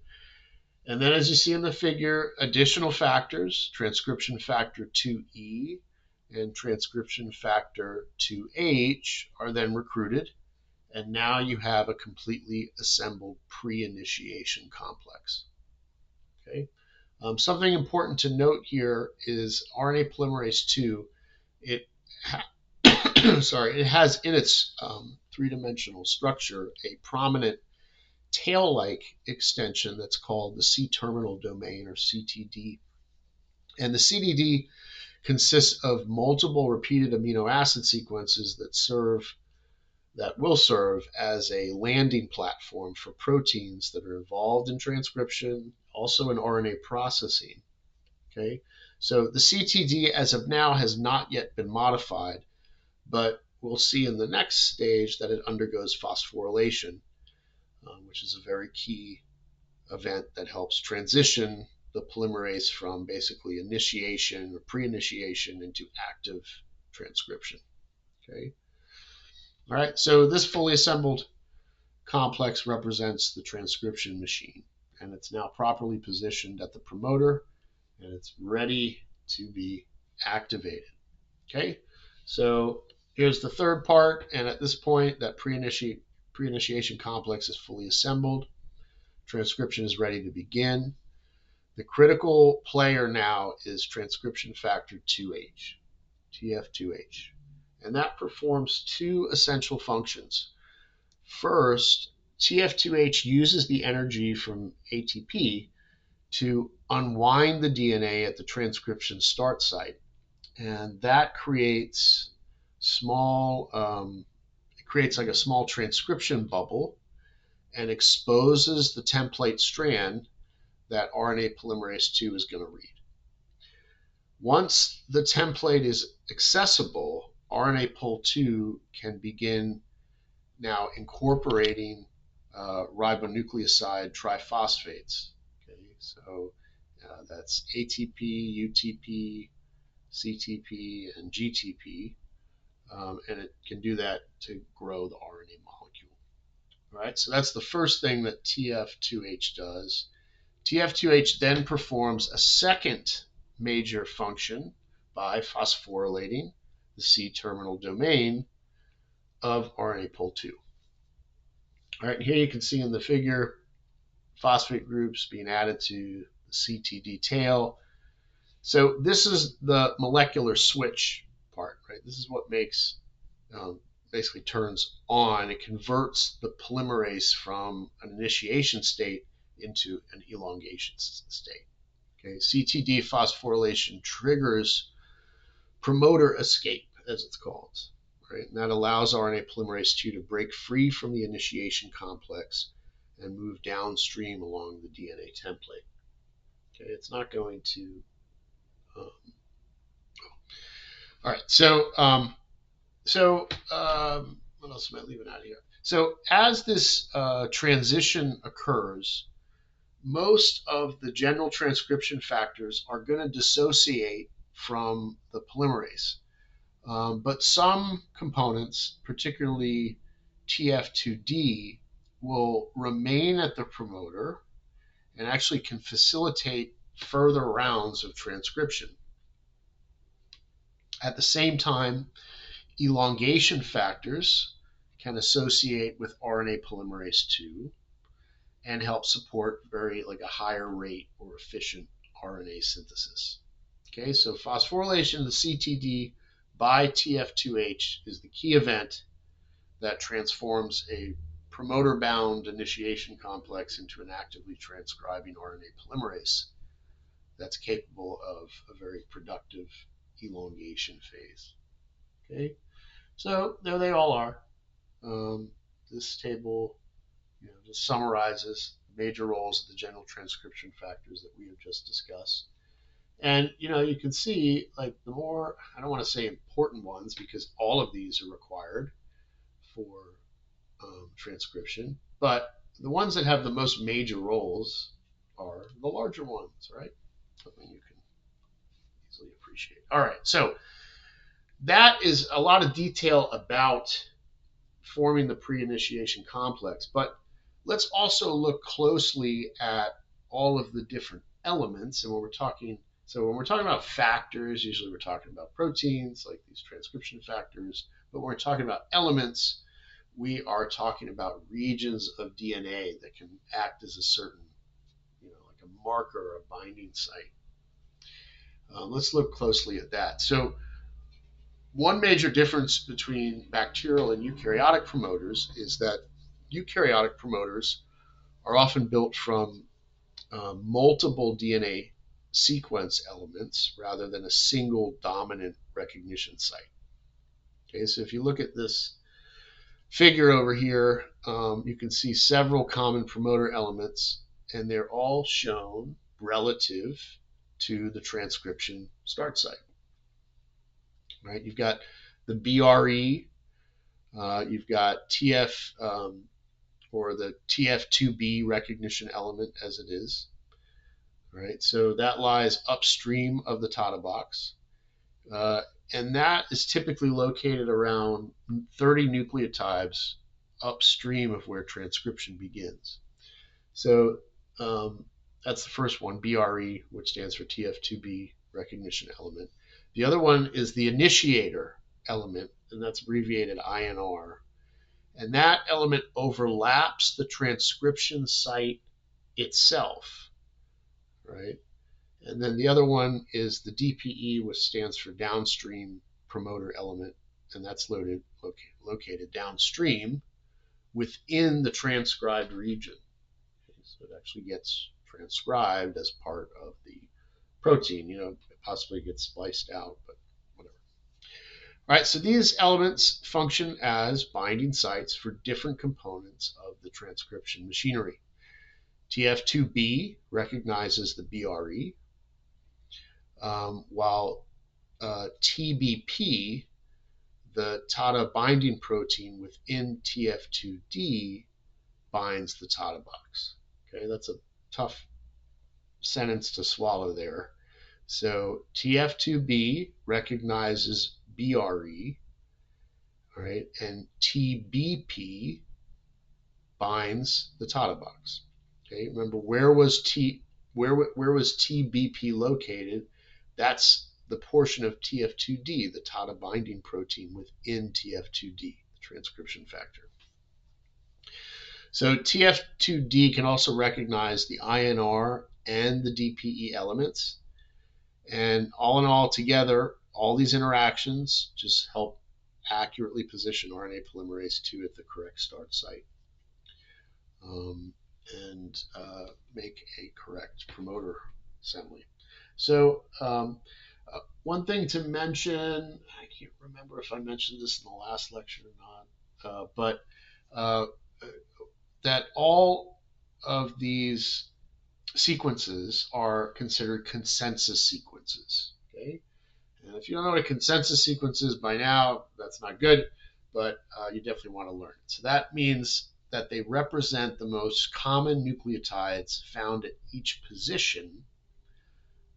[SPEAKER 1] And then as you see in the figure, additional factors, transcription factor 2E and transcription factor 2H are then recruited. And now you have a completely assembled pre-initiation complex. Okay. Something important to note here is RNA polymerase II. sorry, it has in its three-dimensional structure a prominent tail-like extension that's called the C-terminal domain, or CTD. And the CTD consists of multiple repeated amino acid sequences that will serve as a landing platform for proteins that are involved in transcription, also in RNA processing. Okay, so the CTD as of now has not yet been modified, but we'll see in the next stage that it undergoes phosphorylation, which is a very key event that helps transition the polymerase from basically initiation or pre-initiation into active transcription. Okay. All right, so this fully assembled complex represents the transcription machine, and it's now properly positioned at the promoter, and it's ready to be activated. Okay, so here's the third part, and at this point, that pre-initiation complex is fully assembled. Transcription is ready to begin. The critical player now is transcription factor 2H, TF2H, and that performs two essential functions. First, TF2H uses the energy from ATP to unwind the DNA at the transcription start site, and that creates like a small transcription bubble and exposes the template strand that RNA polymerase II is going to read. Once the template is accessible, RNA pol II can begin now incorporating ribonucleoside triphosphates. Okay, so that's ATP, UTP, CTP, and GTP, and it can do that to grow the RNA molecule. All right, so that's the first thing that TF2H does. TF2H then performs a second major function by phosphorylating the C-terminal domain of RNA pol II. All right, here you can see in the figure phosphate groups being added to the CTD tail. So this is the molecular switch part, right? This is what makes, basically turns on, it converts the polymerase from an initiation state into an elongation state. Okay, CTD phosphorylation triggers promoter escape, as it's called. Right? And that allows RNA polymerase II to break free from the initiation complex and move downstream along the DNA template. Okay, it's not going to. All right, so what else am I leaving out here? So as this transition occurs, most of the general transcription factors are going to dissociate from the polymerase. But some components, particularly TF2D, will remain at the promoter and actually can facilitate further rounds of transcription. At the same time, elongation factors can associate with RNA polymerase II and help support a higher rate or efficient RNA synthesis. Okay, so phosphorylation of the CTD by TF2H is the key event that transforms a promoter-bound initiation complex into an actively transcribing RNA polymerase that's capable of a very productive elongation phase. Okay, so there they all are. This table just summarizes major roles of the general transcription factors that we have just discussed. And you can see, like, the more, I don't want to say important ones, because all of these are required for transcription, but the ones that have the most major roles are the larger ones, right? Something you can easily appreciate. All right, so that is a lot of detail about forming the pre-initiation complex, but let's also look closely at all of the different elements. And when we're talking about factors, usually we're talking about proteins, like these transcription factors, but when we're talking about elements, we are talking about regions of DNA that can act as a certain, like a marker or a binding site. Let's look closely at that. So One major difference between bacterial and eukaryotic promoters is that eukaryotic promoters are often built from multiple DNA sequence elements rather than a single dominant recognition site. Okay, so if you look at this figure over here, you can see several common promoter elements, and they're all shown relative to the transcription start site. Right? You've got the BRE, you've got TF or the TF2B recognition element as it is. Right? So that lies upstream of the TATA box. And that is typically located around 30 nucleotides upstream of where transcription begins. So that's the first one, BRE, which stands for TF2B recognition element. The other one is the initiator element, and that's abbreviated INR. And that element overlaps the transcription site itself, right? And then the other one is the DPE, which stands for downstream promoter element, and that's located downstream within the transcribed region. Okay, so it actually gets transcribed as part of the protein. It possibly gets spliced out, but whatever. All right, so these elements function as binding sites for different components of the transcription machinery. TF2B recognizes the BRE, while TBP, the TATA binding protein within TF2D, binds the TATA box. Okay, that's a tough sentence to swallow there. So TF2B recognizes BRE, all right, and TBP binds the TATA box. Okay, remember where was TBP located? That's the portion of TF2D, the TATA binding protein within TF2D, the transcription factor. So TF2D can also recognize the INR and the DPE elements. And all in all, together, all these interactions just help accurately position RNA polymerase II at the correct start site and make a correct promoter assembly. So one thing to mention, I can't remember if I mentioned this in the last lecture or not, but that all of these sequences are considered consensus sequences. Okay, and if you don't know what a consensus sequence is by now, that's not good, but you definitely want to learn it. So that means that they represent the most common nucleotides found at each position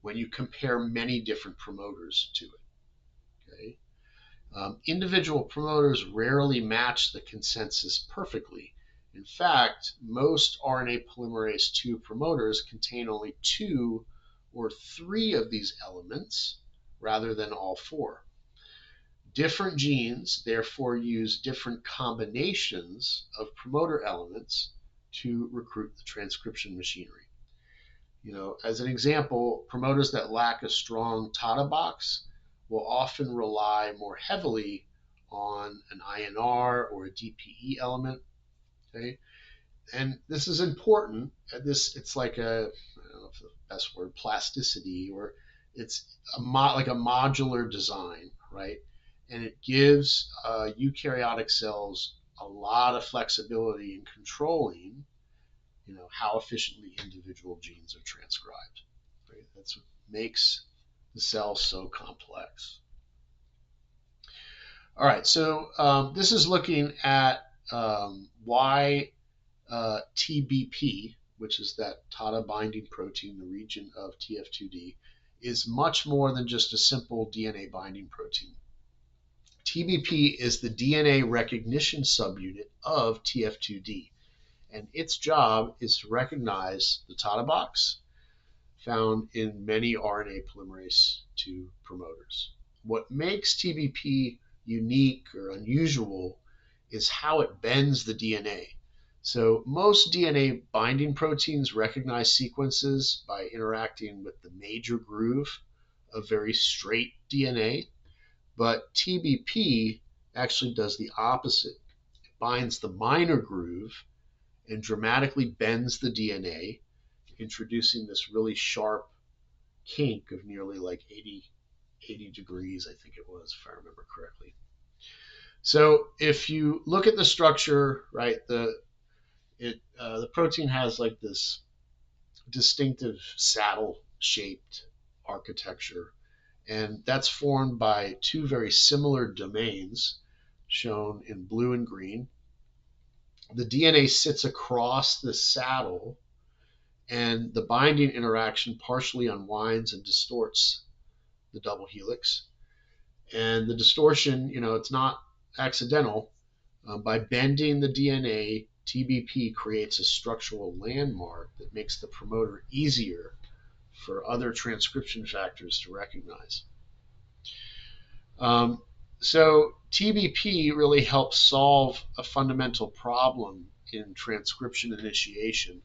[SPEAKER 1] when you compare many different promoters to it. Okay, individual promoters rarely match the consensus perfectly. In fact, most RNA polymerase II promoters contain only 2 or 3 of these elements rather than all 4. Different genes therefore use different combinations of promoter elements to recruit the transcription machinery. As an example, promoters that lack a strong TATA box will often rely more heavily on an INR or a DPE element. Okay, and this is important. It's like I don't know if the best word, plasticity, or it's like a modular design, right? And it gives eukaryotic cells a lot of flexibility in controlling, how efficiently individual genes are transcribed. Right? That's what makes the cell so complex. All right, so this is looking at why TBP, which is that TATA binding protein, the region of TF2D, is much more than just a simple DNA binding protein. TBP is the DNA recognition subunit of TF2D, and its job is to recognize the TATA box found in many RNA polymerase II promoters. What makes TBP unique or unusual is how it bends the DNA. So most DNA binding proteins recognize sequences by interacting with the major groove of very straight DNA, But TBP actually does the opposite. It binds the minor groove and dramatically bends the DNA, introducing this really sharp kink of nearly like 80 degrees, I think it was, if I remember correctly. So if you look at the structure, right, the protein has like this distinctive saddle-shaped architecture, and that's formed by two very similar domains shown in blue and green. The DNA sits across the saddle, and the binding interaction partially unwinds and distorts the double helix. And the distortion, it's not accidental. By bending the DNA, TBP creates a structural landmark that makes the promoter easier for other transcription factors to recognize. So TBP really helps solve a fundamental problem in transcription initiation,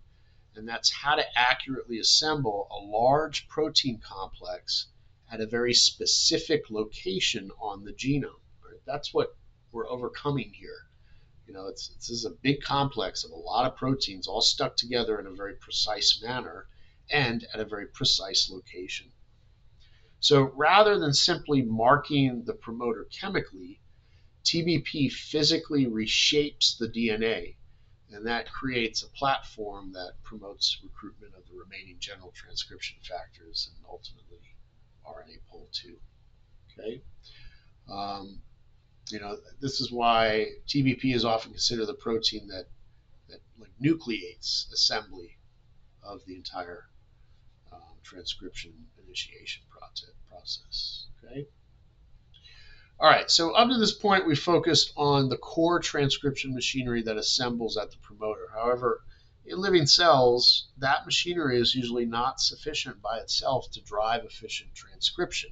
[SPEAKER 1] and that's how to accurately assemble a large protein complex at a very specific location on the genome. Right? That's what we're overcoming here. This is a big complex of a lot of proteins all stuck together in a very precise manner and at a very precise location. So rather than simply marking the promoter chemically, TBP physically reshapes the DNA, and that creates a platform that promotes recruitment of the remaining general transcription factors and ultimately RNA pol-2. Okay, this is why TBP is often considered the protein that like nucleates assembly of the entire transcription initiation process. Okay. All right, so up to this point, we focused on the core transcription machinery that assembles at the promoter. However, in living cells, that machinery is usually not sufficient by itself to drive efficient transcription.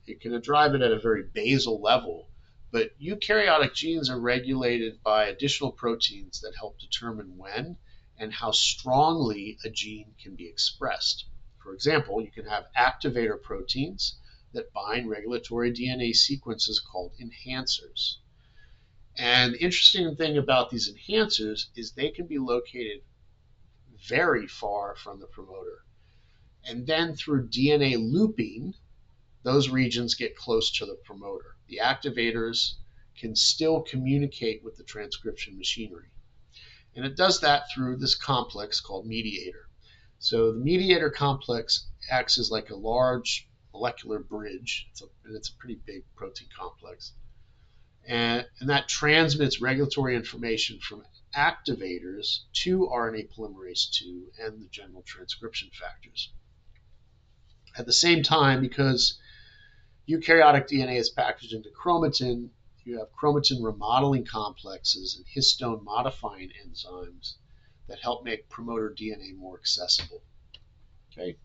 [SPEAKER 1] It can drive it at a very basal level, but eukaryotic genes are regulated by additional proteins that help determine when and how strongly a gene can be expressed. For example, you can have activator proteins that bind regulatory DNA sequences called enhancers. And the interesting thing about these enhancers is they can be located very far from the promoter. And then through DNA looping, those regions get close to the promoter. The activators can still communicate with the transcription machinery. And it does that through this complex called mediator. So the mediator complex acts as like a large molecular bridge. It's a pretty big protein complex. And that transmits regulatory information from activators to RNA polymerase II and the general transcription factors. At the same time, because eukaryotic DNA is packaged into chromatin, you have chromatin remodeling complexes and histone modifying enzymes that help make promoter DNA more accessible. Okay.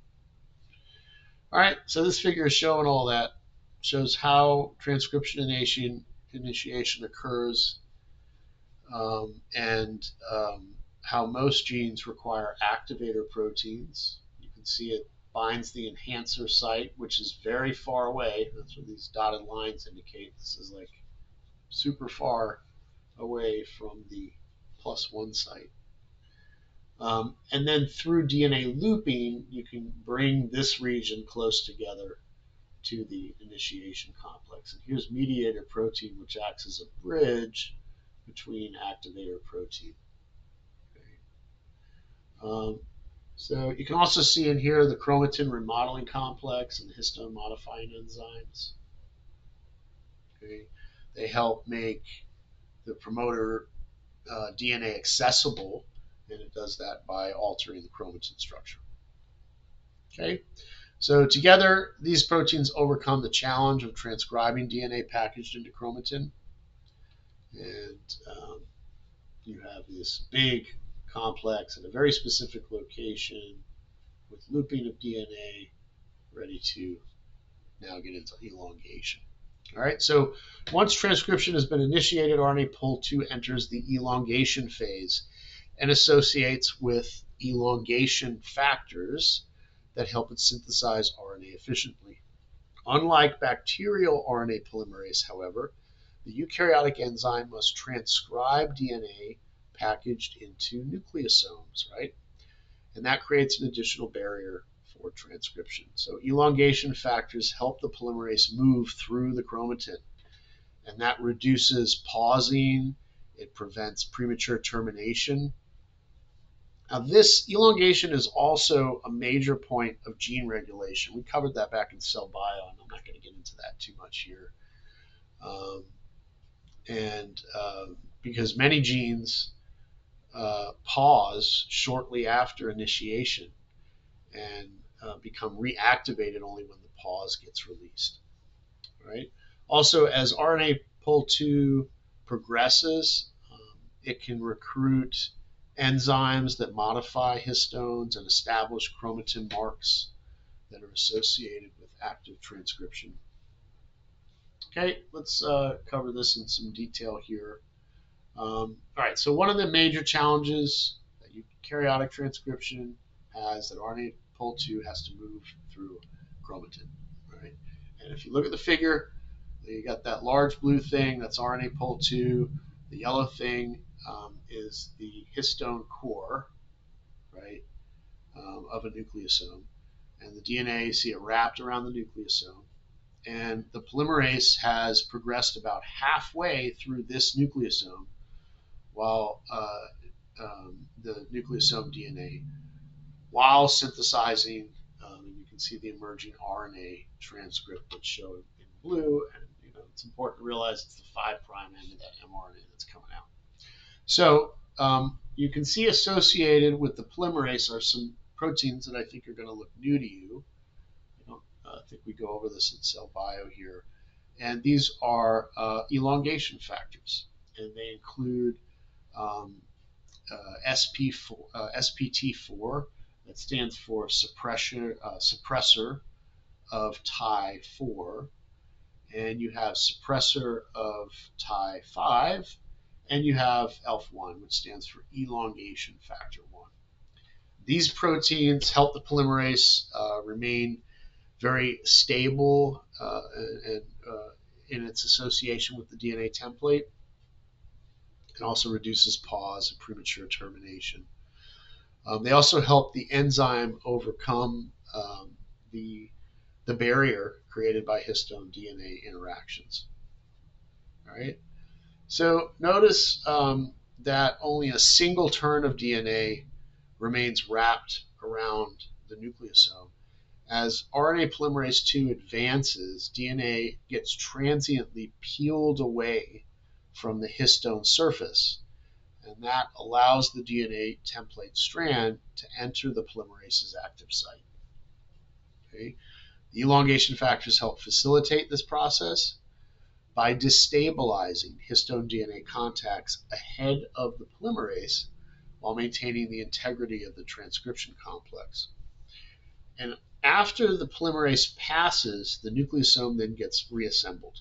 [SPEAKER 1] All right, so this figure is showing all that. Shows how transcription initiation occurs and how most genes require activator proteins. You can see it binds the enhancer site, which is very far away. That's what these dotted lines indicate. This is like super far away from the +1 site. And then through DNA looping, you can bring this region close together to the initiation complex. And here's mediator protein, which acts as a bridge between activator protein. Okay. So you can also see in here the chromatin remodeling complex and the histone modifying enzymes. Okay. They help make the promoter DNA accessible, and it does that by altering the chromatin structure. Okay. So together, these proteins overcome the challenge of transcribing DNA packaged into chromatin, and you have this big complex at a very specific location with looping of DNA ready to now get into elongation. All right, so once transcription has been initiated, RNA pol-2 enters the elongation phase and associates with elongation factors that help it synthesize RNA efficiently. Unlike bacterial RNA polymerase, however, the eukaryotic enzyme must transcribe DNA packaged into nucleosomes, right? And that creates an additional barrier for transcription. So elongation factors help the polymerase move through the chromatin, and that reduces pausing, it prevents premature termination. Now, this elongation is also a major point of gene regulation. We covered that back in cell bio, and I'm not going to get into that too much here. Because many genes pause shortly after initiation and become reactivated only when the pause gets released. Right? Also, as RNA pull-2 progresses, it can recruit enzymes that modify histones and establish chromatin marks that are associated with active transcription. Okay, let's cover this in some detail here. All right, so one of the major challenges that eukaryotic transcription has, that RNA pull-2 has to move through chromatin. Right? And if you look at the figure, you got that large blue thing, that's RNA pull-2. The yellow thing is the histone core, right, of a nucleosome. And the DNA, you see it wrapped around the nucleosome. And the polymerase has progressed about halfway through this nucleosome, while the nucleosome DNA, while synthesizing, and you can see the emerging RNA transcript that's shown in blue. And it's important to realize it's the 5' end of that mRNA that's coming out. So you can see associated with the polymerase are some proteins that I think are going to look new to you. I think we go over this in cell bio here. And these are elongation factors. And they include SPT4, that stands for suppressor of Ti4. And you have suppressor of Ti5, and you have ELF1, which stands for elongation factor 1. These proteins help the polymerase remain very stable in its association with the DNA template. It also reduces pause and premature termination. They also help the enzyme overcome the barrier created by histone DNA interactions. All right. So notice that only a single turn of DNA remains wrapped around the nucleosome. As RNA polymerase II advances, DNA gets transiently peeled away from the histone surface, and that allows the DNA template strand to enter the polymerase's active site. Okay? The elongation factors help facilitate this process by destabilizing histone DNA contacts ahead of the polymerase while maintaining the integrity of the transcription complex. And after the polymerase passes, the nucleosome then gets reassembled,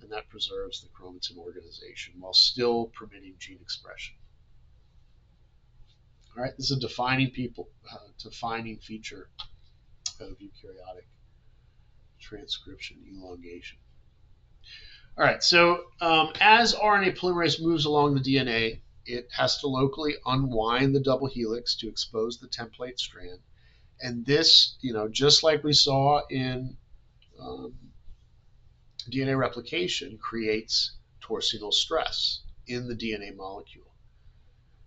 [SPEAKER 1] and that preserves the chromatin organization while still permitting gene expression. All right, this is a defining feature of eukaryotic transcription elongation. All right, so as RNA polymerase moves along the DNA, it has to locally unwind the double helix to expose the template strand. And this, just like we saw in DNA replication, creates torsional stress in the DNA molecule.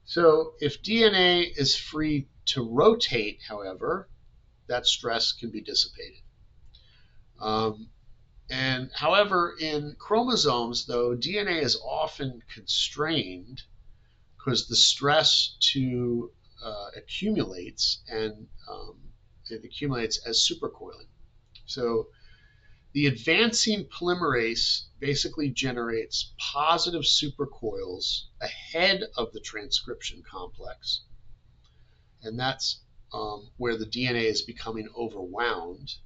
[SPEAKER 1] So if DNA is free to rotate, however, that stress can be dissipated. And however, in chromosomes, though, DNA is often constrained because the stress accumulates, and it accumulates as supercoiling. So the advancing polymerase basically generates positive supercoils ahead of the transcription complex, and that's where the DNA is becoming overwound.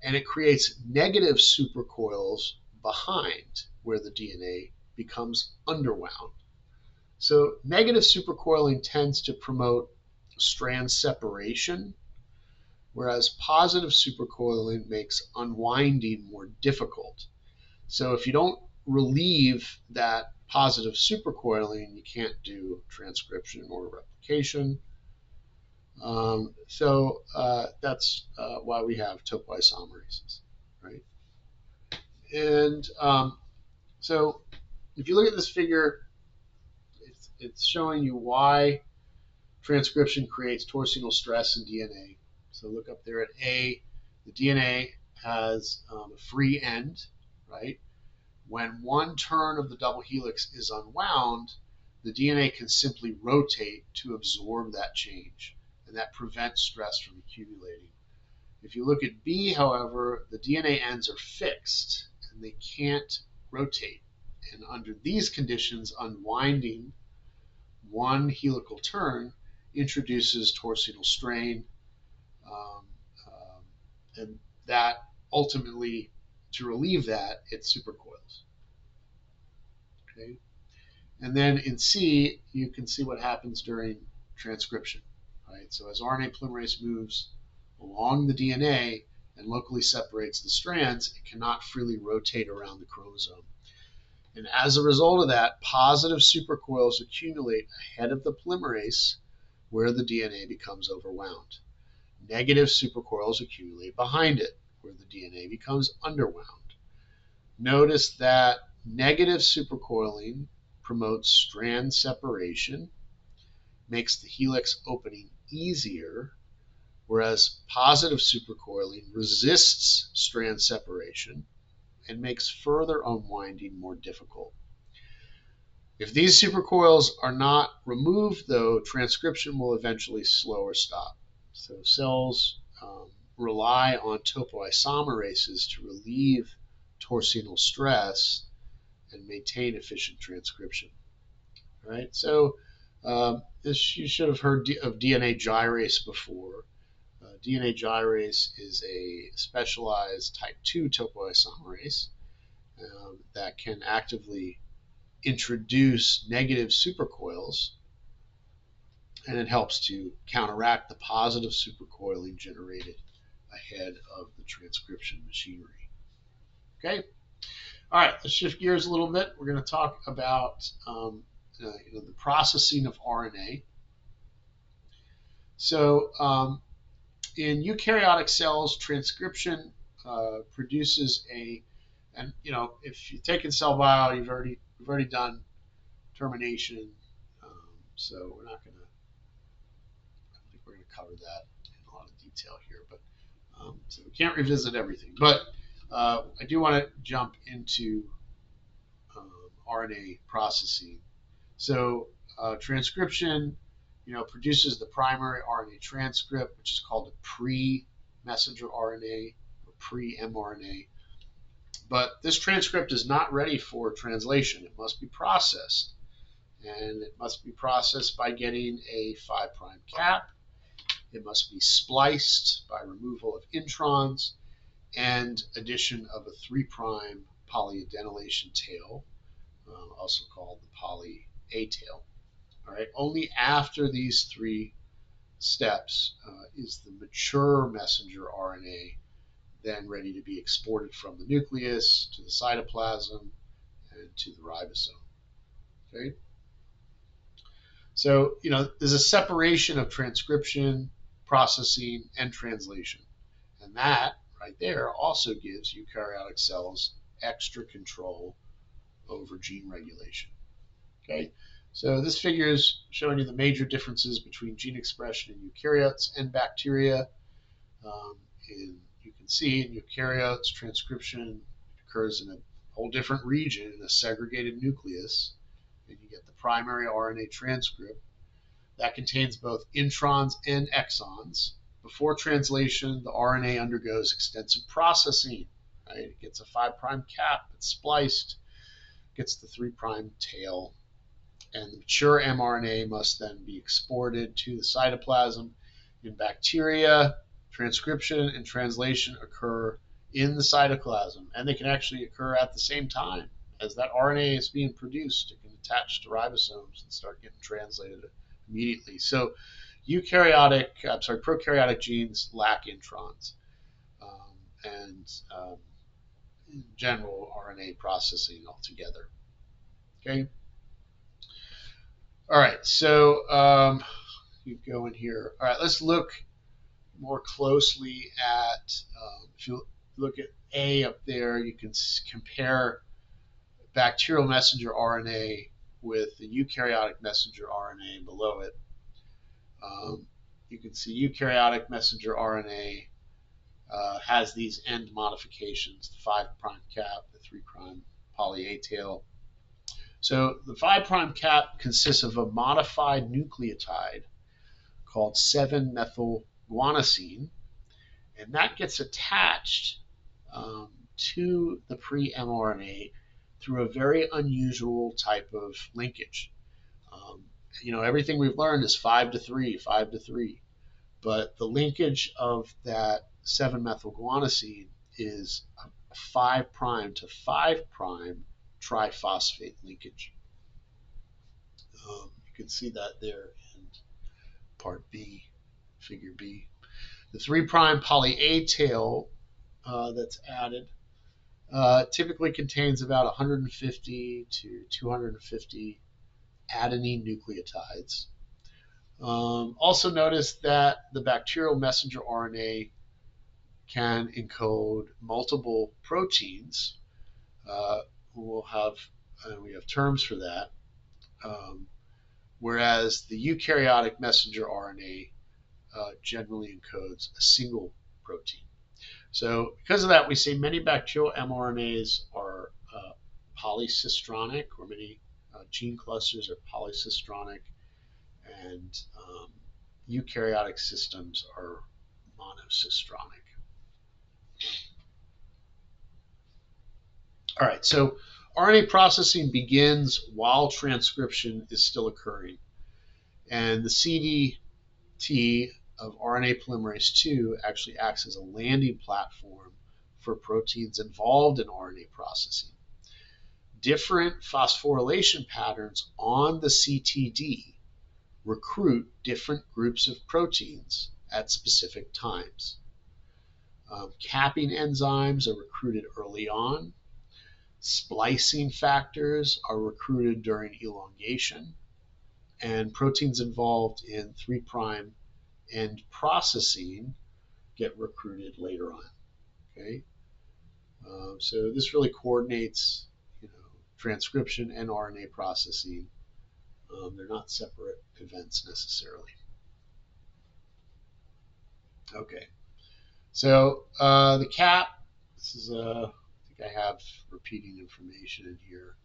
[SPEAKER 1] And it creates negative supercoils behind where the DNA becomes underwound. So negative supercoiling tends to promote strand separation, whereas positive supercoiling makes unwinding more difficult. So if you don't relieve that positive supercoiling, you can't do transcription or replication. That's why we have topoisomerases, right? And so if you look at this figure, it's showing you why transcription creates torsional stress in DNA. So look up there at A. The DNA has a free end, right? When one turn of the double helix is unwound, the DNA can simply rotate to absorb that change, and that prevents stress from accumulating. If you look at B, however, the DNA ends are fixed and they can't rotate. And under these conditions, unwinding one helical turn introduces torsional strain, um, um, and that ultimately, to relieve that, it supercoils. Okay? And then in C, you can see what happens during transcription. Right? So as RNA polymerase moves along the DNA and locally separates the strands, it cannot freely rotate around the chromosome. And as a result of that, positive supercoils accumulate ahead of the polymerase where the DNA becomes overwound. Negative supercoils accumulate behind it where the DNA becomes underwound. Notice that negative supercoiling promotes strand separation, makes the helix opening easier, whereas positive supercoiling resists strand separation and makes further unwinding more difficult. If these supercoils are not removed, though, transcription will eventually slow or stop. So cells rely on topoisomerases to relieve torsional stress and maintain efficient transcription. Right? So you should have heard of DNA gyrase before. DNA gyrase is a specialized type 2 topoisomerase that can actively introduce negative supercoils, and it helps to counteract the positive supercoiling generated ahead of the transcription machinery. Okay? All right, let's shift gears a little bit. We're going to talk about the processing of RNA. So in eukaryotic cells, transcription produces and if you've taken cell bio, we've already done termination. So we're not going to, I think we're going to cover that in a lot of detail here, but so we can't revisit everything. But I do want to jump into RNA processing. So transcription, produces the primary RNA transcript, which is called a pre-messenger RNA or pre-mRNA. But this transcript is not ready for translation. It must be processed. And it must be processed by getting a 5' cap. It must be spliced by removal of introns and addition of a 3' polyadenylation tail, also called the poly A tail. All right. Only after these 3 steps is the mature messenger RNA then ready to be exported from the nucleus to the cytoplasm and to the ribosome. Okay. So, there's a separation of transcription, processing, and translation. And that right there also gives eukaryotic cells extra control over gene regulation. Okay, so this figure is showing you the major differences between gene expression in eukaryotes and bacteria. You can see in eukaryotes, transcription occurs in a whole different region in a segregated nucleus, and you get the primary RNA transcript that contains both introns and exons. Before translation, the RNA undergoes extensive processing. Right? It gets a 5' cap, it's spliced, gets the 3' tail, and the mature mRNA must then be exported to the cytoplasm. In bacteria, transcription and translation occur in the cytoplasm, and they can actually occur at the same time as that RNA is being produced. It can attach to ribosomes and start getting translated immediately. So prokaryotic genes lack introns, and in general RNA processing altogether. Okay. All right. So you go in here. All right. Let's look more closely at. If you look at A up there, you can compare bacterial messenger RNA with the eukaryotic messenger RNA below it. You can see eukaryotic messenger RNA has these end modifications, the 5' cap, the 3' poly A tail. So the 5' cap consists of a modified nucleotide called 7-methylguanosine, and that gets attached to the pre-mRNA through a very unusual type of linkage. Everything we've learned is 5 to 3, 5 to 3. But the linkage of that 7-methylguanosine is a 5' to 5' triphosphate linkage. You can see that there in part B, figure B. The 3' poly A tail that's added typically contains about 150 to 250 adenine nucleotides. Also notice that the bacterial messenger RNA can encode multiple proteins. We have terms for that. Whereas the eukaryotic messenger RNA generally encodes a single protein. So because of that, we say many bacterial mRNAs are polycistronic, or many gene clusters are polycistronic, and eukaryotic systems are monocistronic. All right, so RNA processing begins while transcription is still occurring. And the CDT of RNA polymerase II actually acts as a landing platform for proteins involved in RNA processing. Different phosphorylation patterns on the CTD recruit different groups of proteins at specific times. Capping enzymes are recruited early on. Splicing factors are recruited during elongation, and proteins involved in 3' end processing get recruited later on. Okay, so this really coordinates, transcription and RNA processing. They're not separate events necessarily. Okay, so the cap. This is I think I have repeating information in here.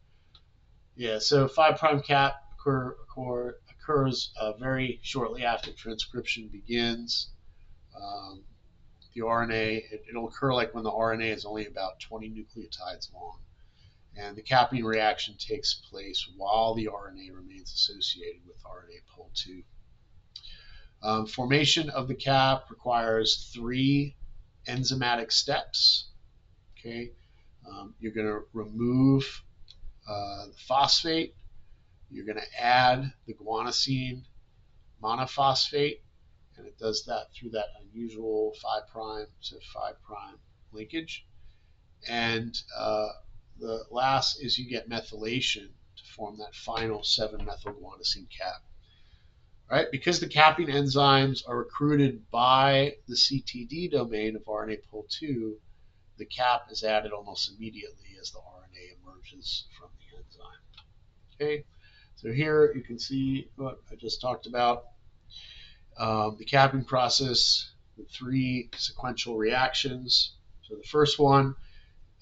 [SPEAKER 1] Yeah, so 5' cap occurs very shortly after transcription begins. The RNA, it'll occur like when the RNA is only about 20 nucleotides long. And the capping reaction takes place while the RNA remains associated with RNA pol II. Formation of the cap requires 3 enzymatic steps. Okay, you're going to remove the phosphate. You're going to add the guanosine monophosphate, and it does that through that unusual 5' to 5' linkage. And the last is you get methylation to form that final 7-methylguanosine cap. All right, because the capping enzymes are recruited by the CTD domain of RNA pol II, the cap is added almost immediately as the RNA emerges from the enzyme. Okay, so here you can see what I just talked about. The capping process with 3 sequential reactions. So the first one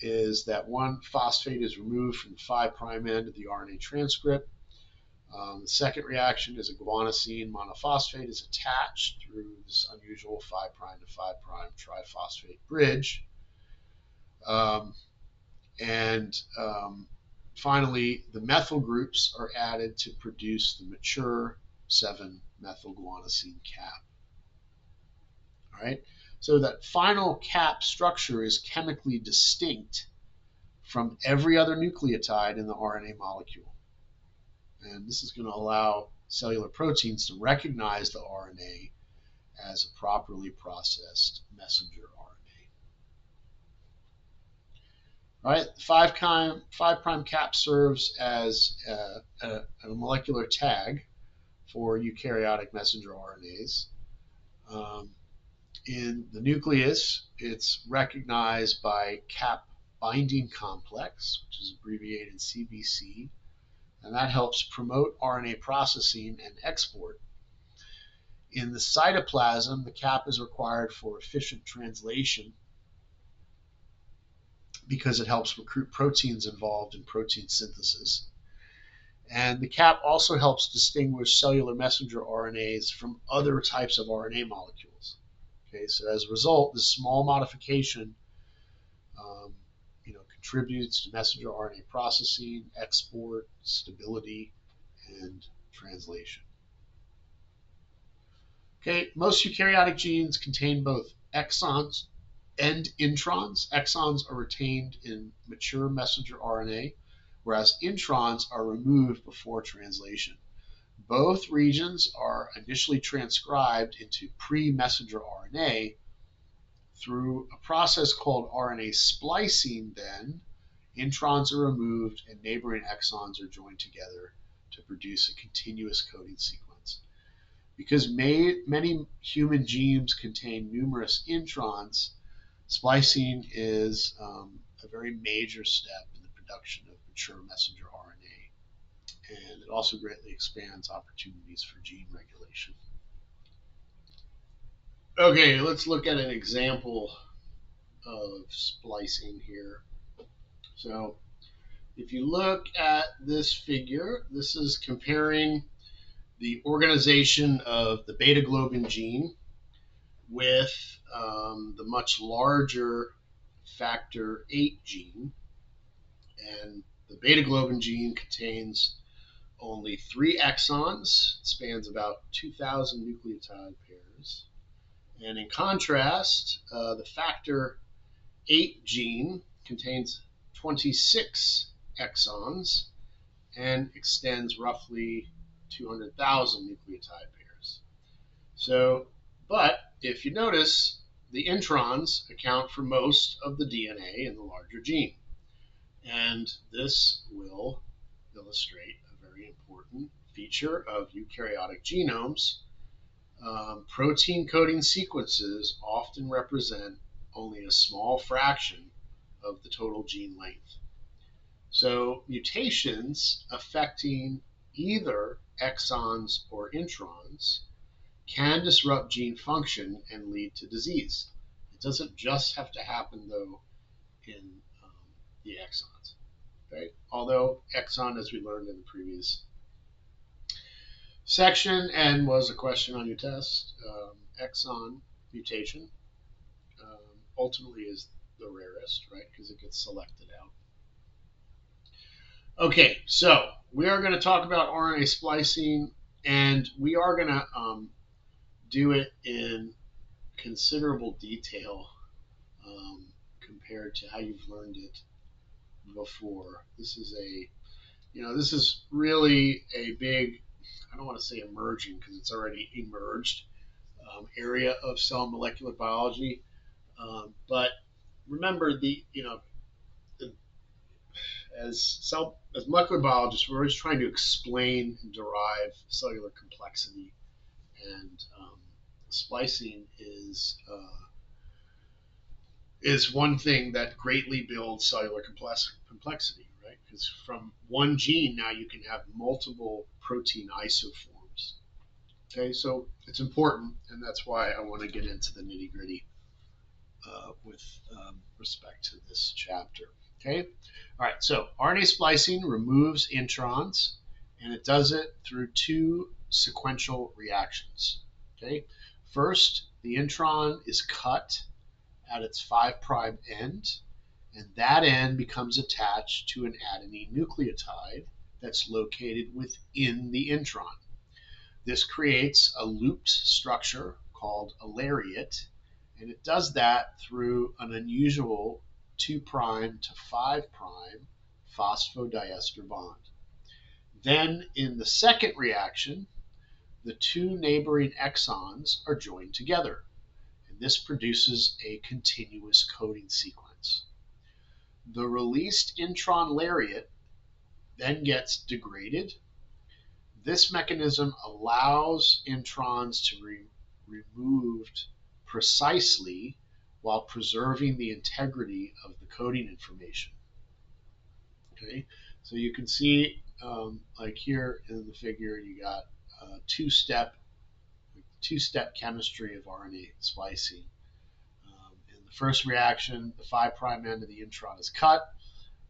[SPEAKER 1] is that one phosphate is removed from the 5' end of the RNA transcript. The second reaction is a guanosine monophosphate is attached through this unusual 5' to 5' triphosphate bridge. Finally, the methyl groups are added to produce the mature 7-methylguanosine cap. All right, so that final cap structure is chemically distinct from every other nucleotide in the RNA molecule. And this is going to allow cellular proteins to recognize the RNA as a properly processed messenger RNA. All right, the 5' cap serves as a molecular tag for eukaryotic messenger RNAs. In the nucleus, it's recognized by cap binding complex, which is abbreviated CBC, and that helps promote RNA processing and export. In the cytoplasm, the cap is required for efficient translation because it helps recruit proteins involved in protein synthesis. And the cap also helps distinguish cellular messenger RNAs from other types of RNA molecules. Okay, so as a result, this small modification contributes to messenger RNA processing, export, stability, and translation. Okay, most eukaryotic genes contain both exons and introns. Exons are retained in mature messenger RNA, whereas introns are removed before translation. Both regions are initially transcribed into pre-messenger RNA. Through a process called RNA splicing, then, introns are removed and neighboring exons are joined together to produce a continuous coding sequence. Because many human genes contain numerous introns, splicing is a very major step in the production of mature messenger RNA, and it also greatly expands opportunities for gene regulation. Okay, let's look at an example of splicing here. So if you look at this figure, this is comparing the organization of the beta globin gene with the much larger factor VIII gene. And the beta globin gene contains only 3 exons, spans about 2,000 nucleotide pairs. And in contrast, the factor VIII gene contains 26 exons and extends roughly 200,000 nucleotide pairs. So, but if you notice, the introns account for most of the DNA in the larger gene. And this will illustrate a very important feature of eukaryotic genomes. Protein coding sequences often represent only a small fraction of the total gene length. So mutations affecting either exons or introns can disrupt gene function and lead to disease. It doesn't just have to happen, though, in the exons. Okay? Although exon, as we learned in the previous section and was a question on your test, exon mutation ultimately is the rarest, right? Because it gets selected out. Okay, so we are going to talk about RNA splicing, and we are going to do it in considerable detail compared to how you've learned it before. This is really a big, I don't want to say emerging because it's already emerged, area of cell molecular biology. But remember, as molecular biologists, we're always trying to explain and derive cellular complexity, and splicing is one thing that greatly builds cellular complexity, right? Because from one gene now you can have multiple protein isoforms. Okay, so it's important, and that's why I want to get into the nitty-gritty with respect to this chapter. Okay, all right, so RNA splicing removes introns, and it does it through 2 sequential reactions. Okay, first, the intron is cut at its 5' end, and that end becomes attached to an adenine nucleotide that's located within the intron. This creates a looped structure called a lariat, and it does that through an unusual 2' to 5' phosphodiester bond. Then in the second reaction, the two neighboring exons are joined together, and this produces a continuous coding sequence. The released intron lariat then gets degraded. This mechanism allows introns to be removed precisely while preserving the integrity of the coding information. Okay, so you can see like here in the figure, you got two-step chemistry of RNA splicing. In the first reaction, the 5' end of the intron is cut,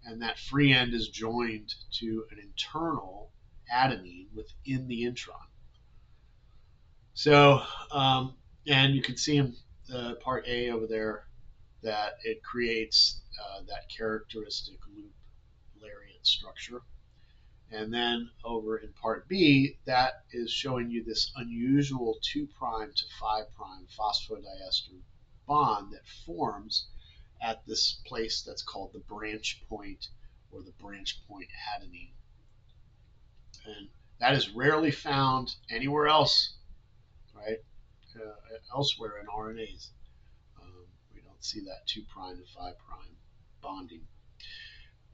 [SPEAKER 1] and that free end is joined to an internal adenine within the intron. So, and you can see in part A over there that it creates that characteristic loop lariat structure. And then over in part B, that is showing you this unusual 2' to 5' phosphodiester bond that forms at this place that's called the branch point or the branch point adenine. And that is rarely found anywhere else, right? Elsewhere in RNAs. We don't see that 2' to 5' bonding.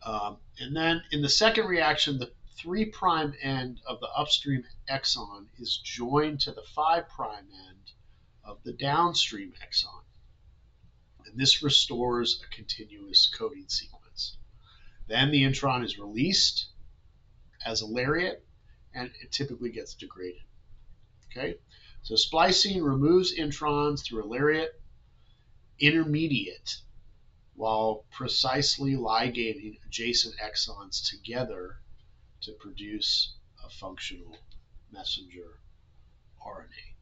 [SPEAKER 1] And then in the second reaction, the 3' end of the upstream exon is joined to the 5' end of the downstream exon. And this restores a continuous coding sequence. Then the intron is released as a lariat, and it typically gets degraded. Okay, so splicing removes introns through a lariat intermediate while precisely ligating adjacent exons together to produce a functional messenger RNA.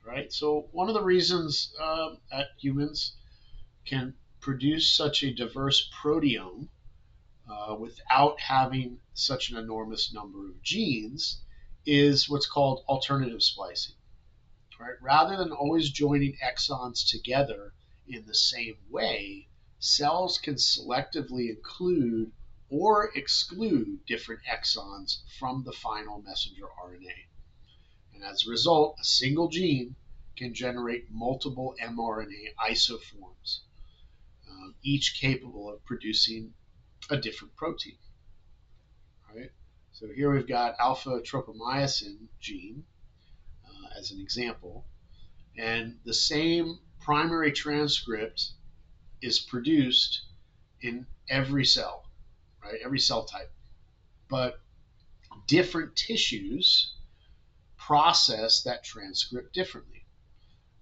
[SPEAKER 1] Right? So one of the reasons that humans can produce such a diverse proteome without having such an enormous number of genes is what's called alternative splicing. Right? Rather than always joining exons together in the same way, cells can selectively include or exclude different exons from the final messenger RNA. And as a result, a single gene can generate multiple mRNA isoforms, each capable of producing a different protein. Right? So here we've got alpha tropomyosin gene as an example, and the same primary transcript is produced in every cell, right? Every cell type. But different tissues process that transcript differently.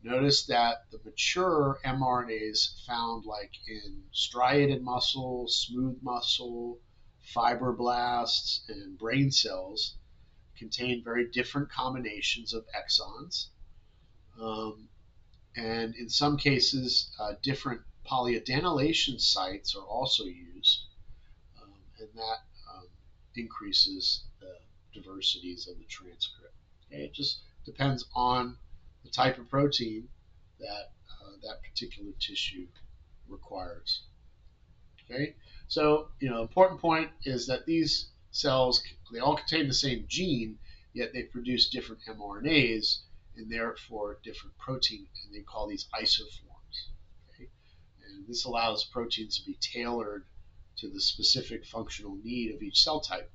[SPEAKER 1] Notice that the mature mRNAs found like in striated muscle, smooth muscle, fibroblasts, and brain cells contain very different combinations of exons. And in some cases, different polyadenylation sites are also used, and that increases the diversities of the transcript. Okay? It just depends on the type of protein that that particular tissue requires. Okay, so important point is that these cells, they all contain the same gene, yet they produce different mRNAs and therefore different protein, and they call these isoforms. Okay, and this allows proteins to be tailored to the specific functional need of each cell type.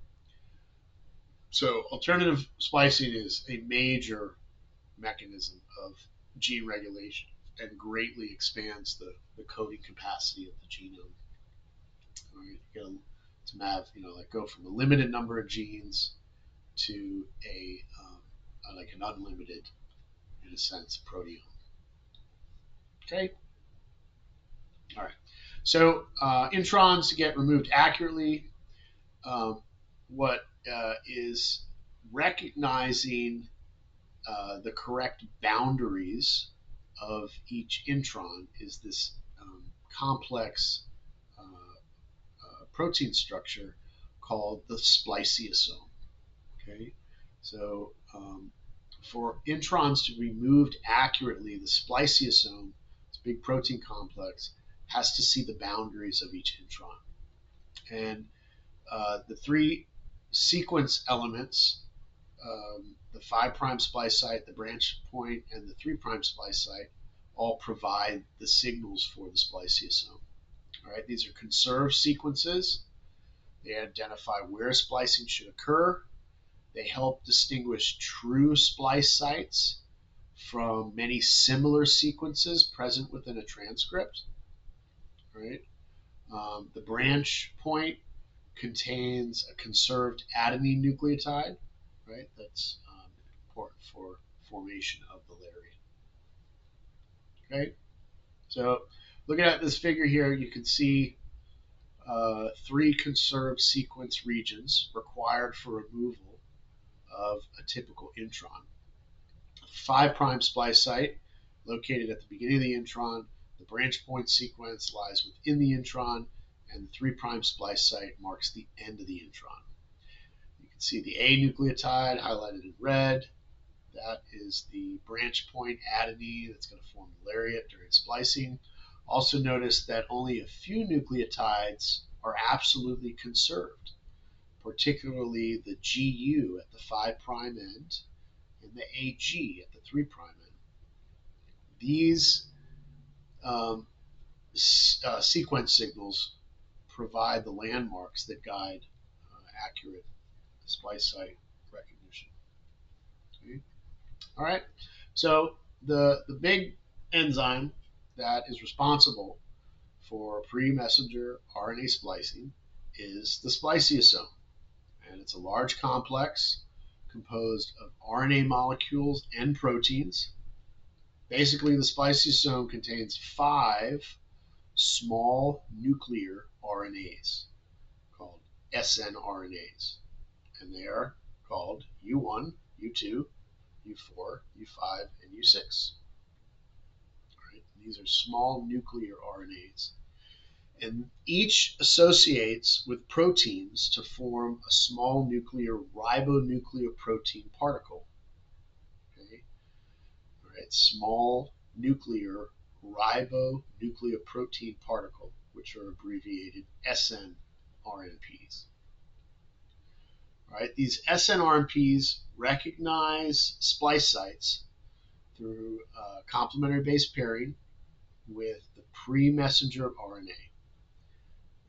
[SPEAKER 1] So alternative splicing is a major mechanism of gene regulation and greatly expands the coding capacity of the genome. Right? You to have, like go from a limited number of genes to a like an unlimited, in a sense, proteome. Okay. All right. So introns get removed accurately. What is recognizing the correct boundaries of each intron is this complex protein structure called the spliceosome. Okay, so for introns to be moved accurately, the spliceosome, this big protein complex, has to see the boundaries of each intron. And the three sequence elements the 5' splice site, the branch point, and the 3' splice site all provide the signals for the spliceosome. All right, these are conserved sequences. They identify where splicing should occur. They help distinguish true splice sites from many similar sequences present within a transcript. Right? The branch point contains a conserved adenine nucleotide. Right? That's important for formation of the lariat. Okay? So looking at this figure here, you can see 3 conserved sequence regions required for removal of a typical intron. The 5' splice site located at the beginning of the intron, the branch point sequence lies within the intron, and the 3' splice site marks the end of the intron. You can see the A nucleotide highlighted in red. That is the branch point adenine that's going to form the lariat during splicing. Also notice that only a few nucleotides are absolutely conserved, particularly the GU at the 5' end and the AG at the 3' end. These sequence signals provide the landmarks that guide accurate splice site recognition. Okay. All right, so the big enzyme that is responsible for pre-messenger RNA splicing is the spliceosome. And it's a large complex composed of RNA molecules and proteins. Basically, the spliceosome contains 5 small nuclear RNAs called snRNAs. And they are called U1, U2, U4, U5, and U6. Right? These are small nuclear RNAs. And each associates with proteins to form a small nuclear ribonucleoprotein particle. Okay? All right, small nuclear ribonucleoprotein particle, which are abbreviated snRNPs. All right, these snRNPs recognize splice sites through complementary base pairing with the pre-messenger RNA.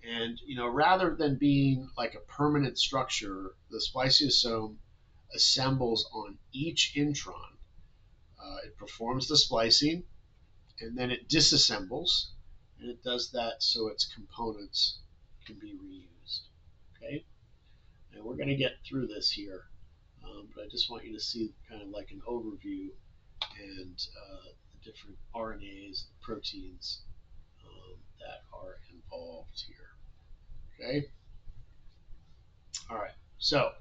[SPEAKER 1] And rather than being like a permanent structure, the spliceosome assembles on each intron. It performs the splicing, and then it disassembles, and it does that so its components can be reused. Okay, and we're going to get through this here, but I just want you to see kind of like an overview and the different RNAs, proteins that are involved here. Okay. All right. So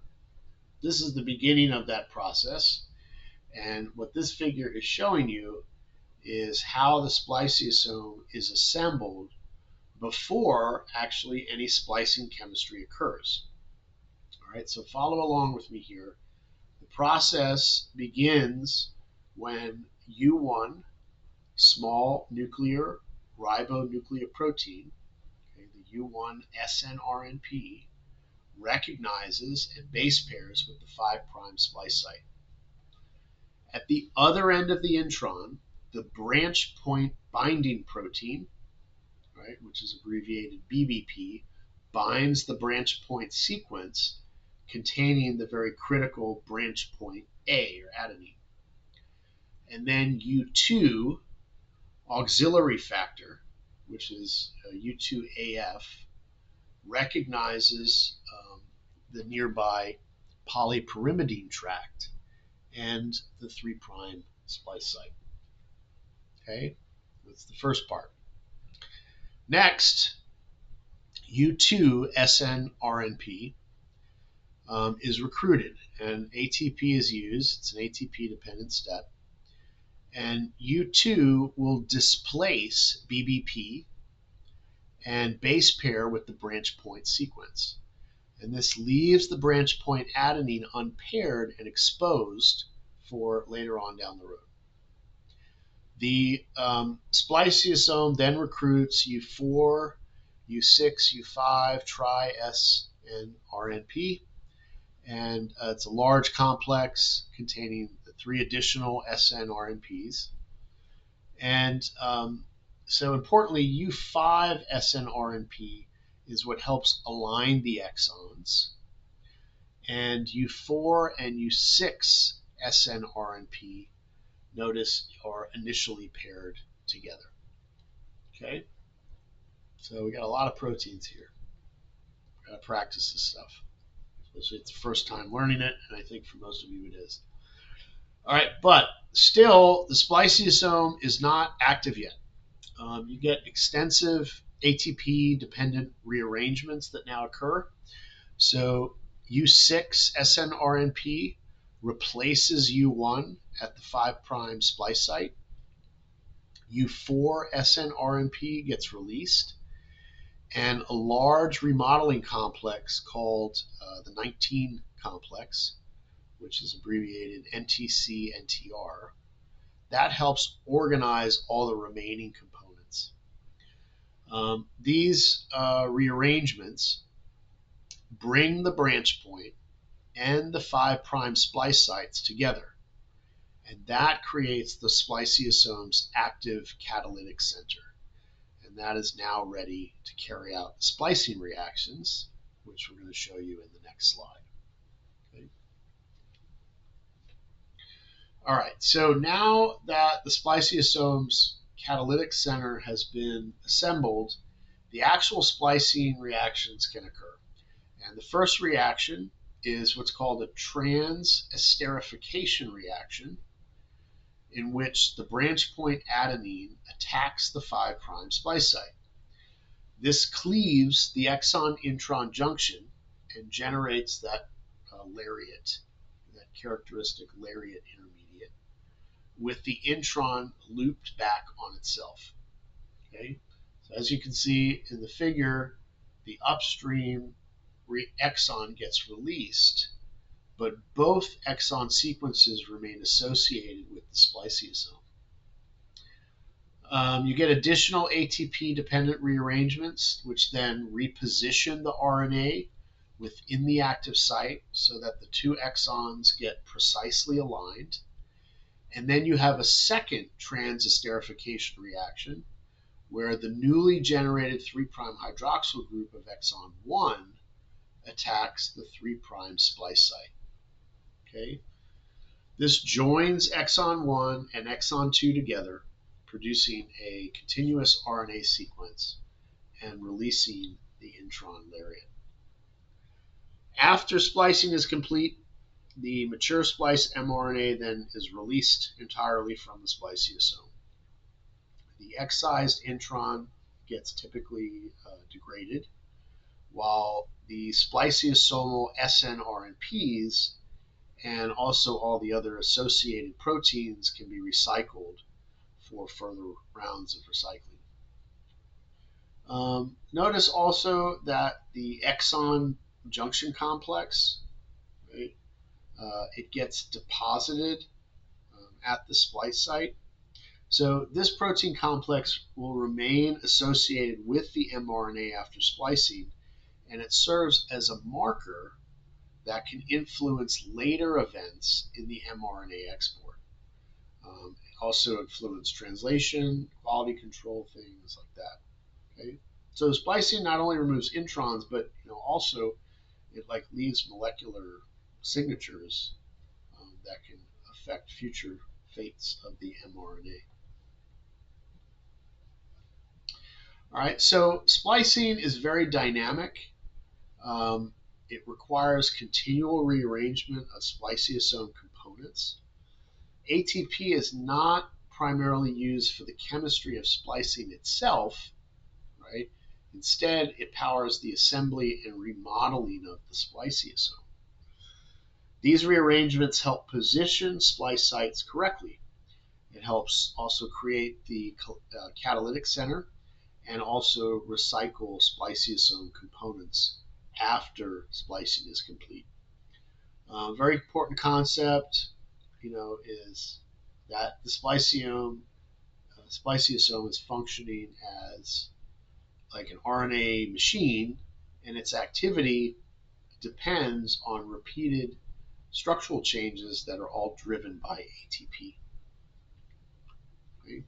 [SPEAKER 1] this is the beginning of that process. And what this figure is showing you is how the spliceosome is assembled before actually any splicing chemistry occurs. All right. So follow along with me here. The process begins when U1, small nuclear ribonucleoprotein, the U1 snRNP, recognizes and base pairs with the 5' splice site. At the other end of the intron, the branch point binding protein, right, which is abbreviated BBP, binds the branch point sequence containing the very critical branch point A, or adenine. And then U2 auxiliary factor, which is U2AF, recognizes the nearby polypyrimidine tract and the 3' splice site. Okay, that's the first part. Next, U2 snRNP is recruited, and ATP is used. It's an ATP-dependent step. And U2 will displace BBP and base pair with the branch point sequence. And this leaves the branch point adenine unpaired and exposed for later on down the road. The spliceosome then recruits U4, U6, U5, tri-SNRNP, And it's a large complex containing the 3 additional snRNPs. And so importantly, U5 snRNP is what helps align the exons. And U4 and U6 snRNP, notice, are initially paired together. Okay? So we got a lot of proteins here. We've got to practice this stuff. Especially it's the first time learning it, and I think for most of you it is. All right, but still, the spliceosome is not active yet. You get extensive ATP-dependent rearrangements that now occur. So U6 snRNP replaces U1 at the 5' splice site. U4 snRNP gets released, and a large remodeling complex called the 19 complex, which is abbreviated NTC-NTR, that helps organize all the remaining components. These rearrangements bring the branch point and the 5' splice sites together, and that creates the spliceosome's active catalytic center. And that is now ready to carry out the splicing reactions, which we're going to show you in the next slide. Okay. All right, so now that the spliceosome's catalytic center has been assembled, the actual splicing reactions can occur. And the first reaction is what's called a trans-esterification reaction, in which the branch point adenine attacks the 5' splice site. This cleaves the exon-intron junction and generates that lariat, that characteristic lariat intermediate, with the intron looped back on itself. Okay? So as you can see in the figure, the upstream exon gets released, but both exon sequences remain associated with the spliceosome. You get additional ATP-dependent rearrangements, which then reposition the RNA within the active site so that the 2 exons get precisely aligned. And then you have a second trans-esterification reaction, where the newly generated 3' hydroxyl group of exon 1 attacks the 3' splice site. Okay? This joins exon 1 and exon 2 together, producing a continuous RNA sequence and releasing the intron lariat. After splicing is complete, the mature splice mRNA then is released entirely from the spliceosome. The excised intron gets typically degraded, while the spliceosomal snRNPs and also all the other associated proteins can be recycled for further rounds of recycling. Notice also that the exon junction complex, right, it gets deposited at the splice site. So this protein complex will remain associated with the mRNA after splicing, and it serves as a marker that can influence later events in the mRNA export. Also influence translation, quality control, things like that. Okay, so splicing not only removes introns, but also it leaves molecular signatures that can affect future fates of the mRNA. All right, so splicing is very dynamic. It requires continual rearrangement of spliceosome components. ATP is not primarily used for the chemistry of splicing itself, right? Instead, it powers the assembly and remodeling of the spliceosome. These rearrangements help position splice sites correctly. It helps also create the catalytic center and also recycle spliceosome components after splicing is complete. Very important concept, is that the spliceosome is functioning as like an RNA machine, and its activity depends on repeated structural changes that are all driven by ATP. Okay?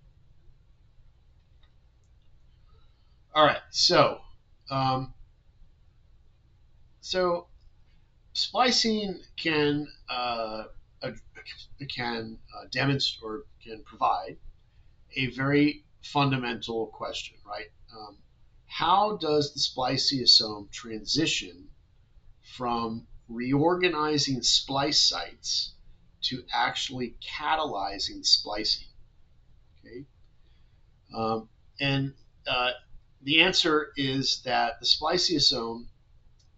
[SPEAKER 1] All right, um, so splicing can demonstrate or can provide a very fundamental question, right? How does the spliceosome transition from reorganizing splice sites to actually catalyzing splicing? Okay, and the answer is that the spliceosome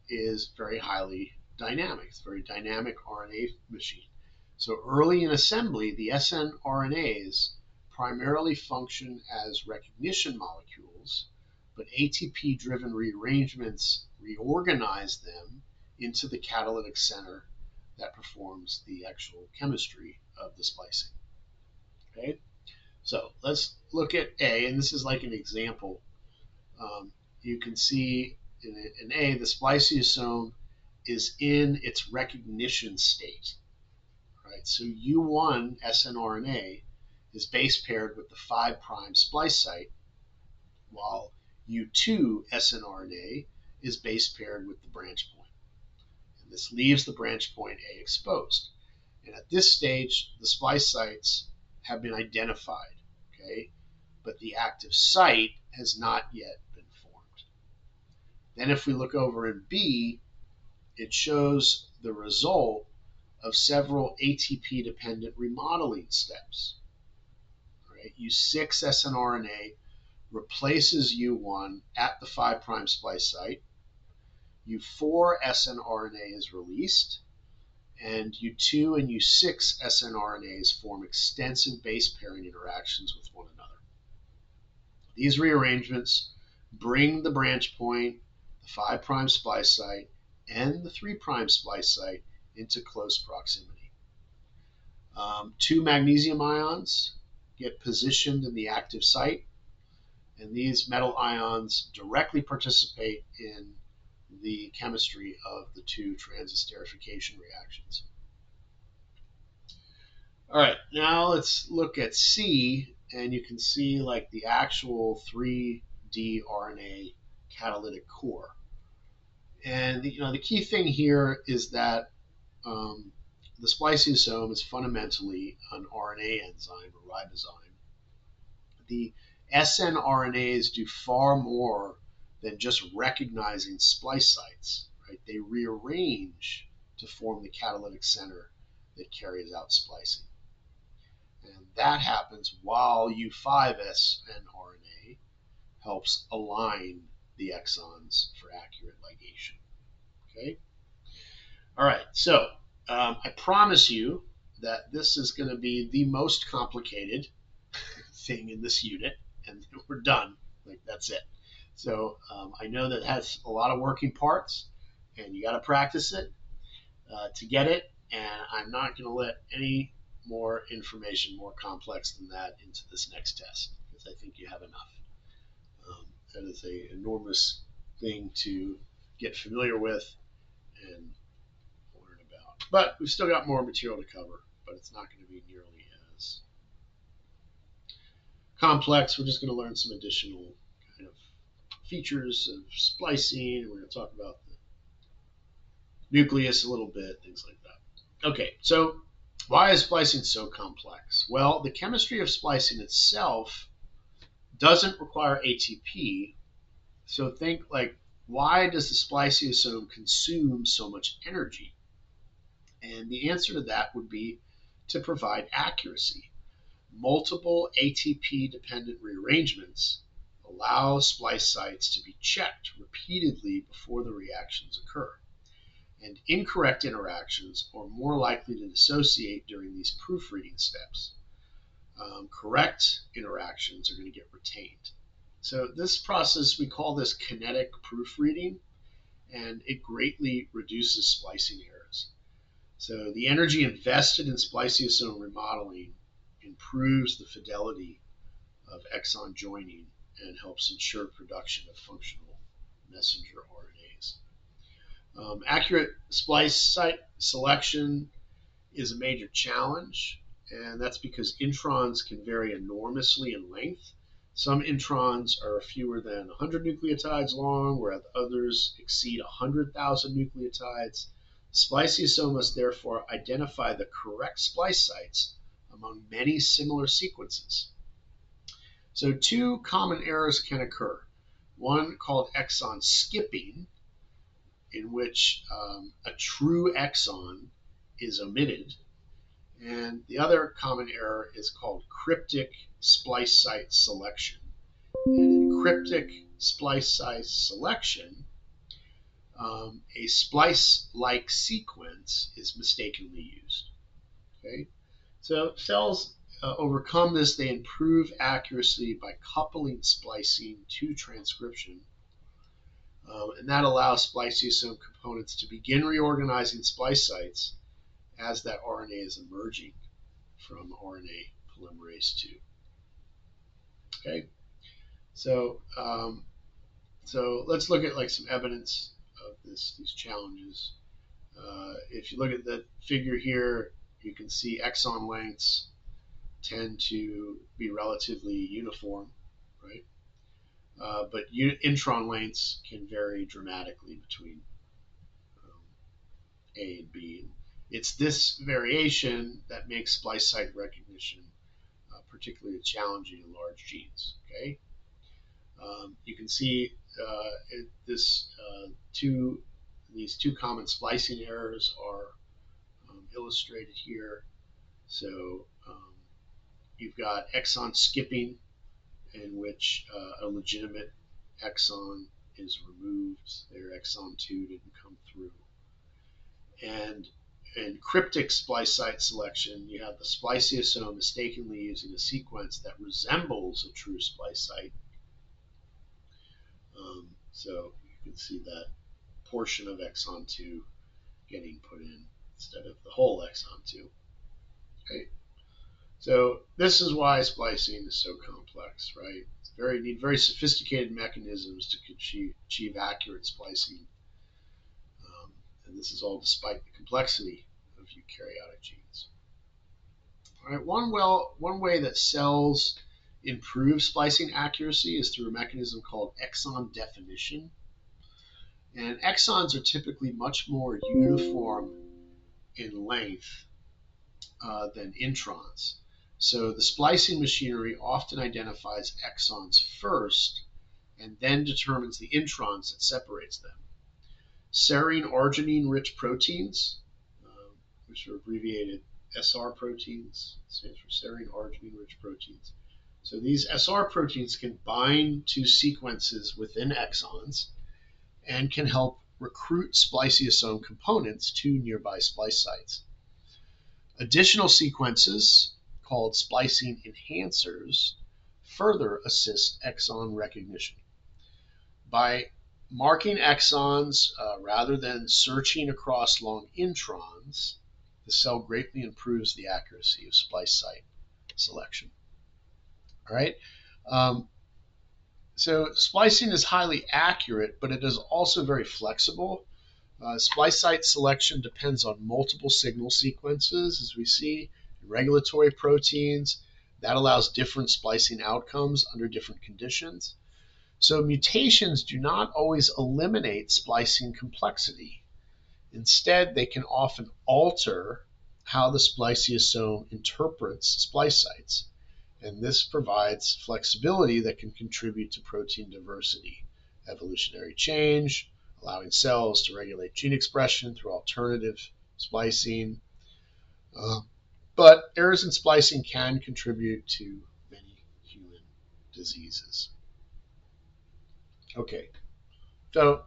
[SPEAKER 1] is very highly dynamic. It's a very dynamic RNA machine. So early in assembly, the snRNAs primarily function as recognition molecules, but ATP-driven rearrangements reorganize them into the catalytic center that performs the actual chemistry of the splicing. Okay, so let's look at A, and this is like an example. You can see in A, the spliceosome is in its recognition state. Right? So U1 snRNA is base paired with the 5' splice site, while U2 snRNA is base paired with the branch point. And this leaves the branch point A exposed. And at this stage, the splice sites have been identified, okay? But the active site has not yet been formed. Then if we look over in B, it shows the result of several ATP-dependent remodeling steps. Right? U6 snRNA replaces U1 at the 5' splice site. U4 snRNA is released, and U2 and U6 snRNAs form extensive base pairing interactions with one another. These rearrangements bring the branch point, the 5' splice site, and the 3' splice site into close proximity. 2 magnesium ions get positioned in the active site, and these metal ions directly participate in the chemistry of the 2 transesterification reactions. All right, now let's look at C, and you can see like the actual 3D RNA catalytic core. And the key thing here is that the spliceosome is fundamentally an RNA enzyme, a ribozyme. The snRNAs do far more than just recognizing splice sites. Right? They rearrange to form the catalytic center that carries out splicing. And that happens while U5 snRNA helps align the exons for accurate ligation. Okay? All right, so I promise you that this is going to be the most complicated thing in this unit, and we're done. Like, that's it. So I know that it has a lot of working parts, and you got to practice it to get it, and I'm not going to let any more information more complex than that into this next test, because I think you have enough. That is an enormous thing to get familiar with and learn about. But we've still got more material to cover, but it's not going to be nearly as complex. We're just going to learn some additional kind of features of splicing, and we're going to talk about the nucleus a little bit, things like that. Okay, so why is splicing so complex? Well, the chemistry of splicing itself doesn't require ATP. So think like, why does the spliceosome consume so much energy? And the answer to that would be to provide accuracy. Multiple ATP-dependent rearrangements allow splice sites to be checked repeatedly before the reactions occur. And incorrect interactions are more likely to dissociate during these proofreading steps. Correct interactions are going to get retained. So this process, we call this kinetic proofreading, and it greatly reduces splicing errors. So the energy invested in spliceosome remodeling improves the fidelity of exon joining and helps ensure production of functional messenger RNAs. Accurate splice site selection is a major challenge, and that's because introns can vary enormously in length. Some introns are fewer than 100 nucleotides long, whereas others exceed 100,000 nucleotides. The spliceosome must therefore identify the correct splice sites among many similar sequences. So two common errors can occur. One called exon skipping, in which a true exon is omitted. And the other common error is called cryptic splice site selection. And in cryptic splice site selection, a splice-like sequence is mistakenly used. Okay, so cells overcome this. They improve accuracy by coupling splicing to transcription, and that allows spliceosome components to begin reorganizing splice sites as that RNA is emerging from RNA polymerase II. Okay, so let's look at like some evidence of these challenges. If you look at the figure here, you can see exon lengths tend to be relatively uniform, right? But intron lengths can vary dramatically between A and B. It's this variation that makes splice site recognition particularly challenging in large genes. Okay, you can see these two common splicing errors are illustrated here. So you've got exon skipping, in which a legitimate exon is removed. Their exon 2 didn't come through. And in cryptic splice site selection, you have the spliceosome mistakenly using a sequence that resembles a true splice site. So you can see that portion of exon 2 getting put in instead of the whole exon 2. Okay, so this is why splicing is so complex, right? Need very sophisticated mechanisms to achieve accurate splicing, and this is all despite the complexity of eukaryotic genes. All right, one way that cells improve splicing accuracy is through a mechanism called exon definition. And exons are typically much more uniform in length than introns. So the splicing machinery often identifies exons first and then determines the introns that separates them. Serine arginine-rich proteins, which are abbreviated SR proteins, stands for serine arginine-rich proteins. So these SR proteins can bind to sequences within exons and can help recruit spliceosome components to nearby splice sites. Additional sequences, called splicing enhancers, further assist exon recognition. By marking exons rather than searching across long introns, the cell greatly improves the accuracy of splice site selection. All right. So splicing is highly accurate, but it is also very flexible. Splice site selection depends on multiple signal sequences, as we see in regulatory proteins. That allows different splicing outcomes under different conditions. So mutations do not always eliminate splicing complexity. Instead, they can often alter how the spliceosome interprets splice sites. And this provides flexibility that can contribute to protein diversity, evolutionary change, allowing cells to regulate gene expression through alternative splicing. But errors in splicing can contribute to many human diseases. Okay, so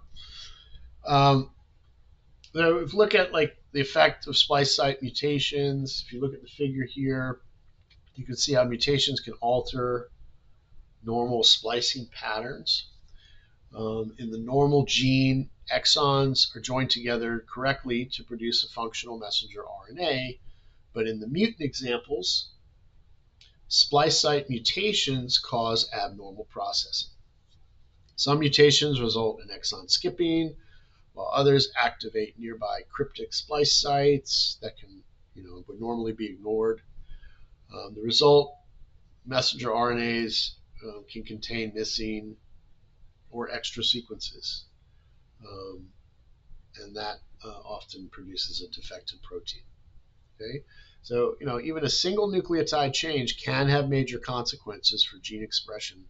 [SPEAKER 1] if you look at like the effect of splice site mutations, if you look at the figure here, you can see how mutations can alter normal splicing patterns. In the normal gene, exons are joined together correctly to produce a functional messenger RNA, but in the mutant examples, splice site mutations cause abnormal processing. Some mutations result in exon skipping, while others activate nearby cryptic splice sites that can, would normally be ignored. The result, messenger RNAs can contain missing or extra sequences, and that often produces a defective protein. Okay, so even a single nucleotide change can have major consequences for gene expression,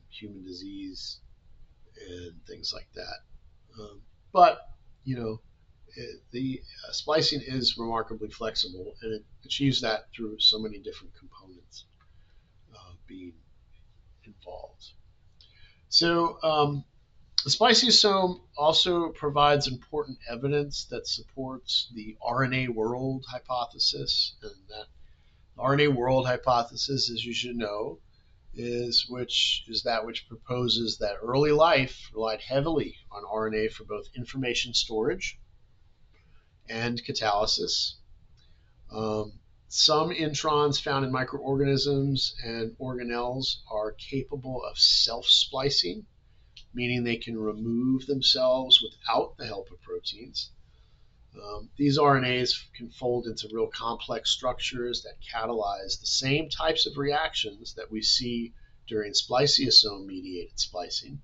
[SPEAKER 1] human disease, and things like that. But the splicing is remarkably flexible, and it achieves that through so many different components being involved. So the spliceosome also provides important evidence that supports the RNA world hypothesis, and that the RNA world hypothesis, as you should know, is that which proposes that early life relied heavily on RNA for both information storage and catalysis. Some introns found in microorganisms and organelles are capable of self-splicing, meaning they can remove themselves without the help of proteins. These RNAs can fold into real complex structures that catalyze the same types of reactions that we see during spliceosome-mediated splicing.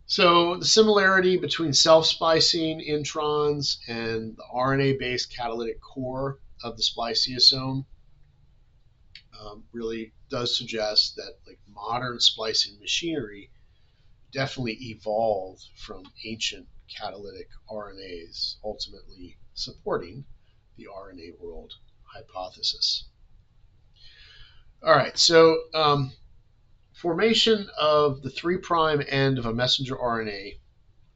[SPEAKER 1] So the similarity between self-splicing introns and the RNA-based catalytic core of the spliceosome really does suggest that modern splicing machinery definitely evolved from ancient catalytic RNAs, ultimately supporting the RNA world hypothesis. All right, so formation of the 3' end of a messenger RNA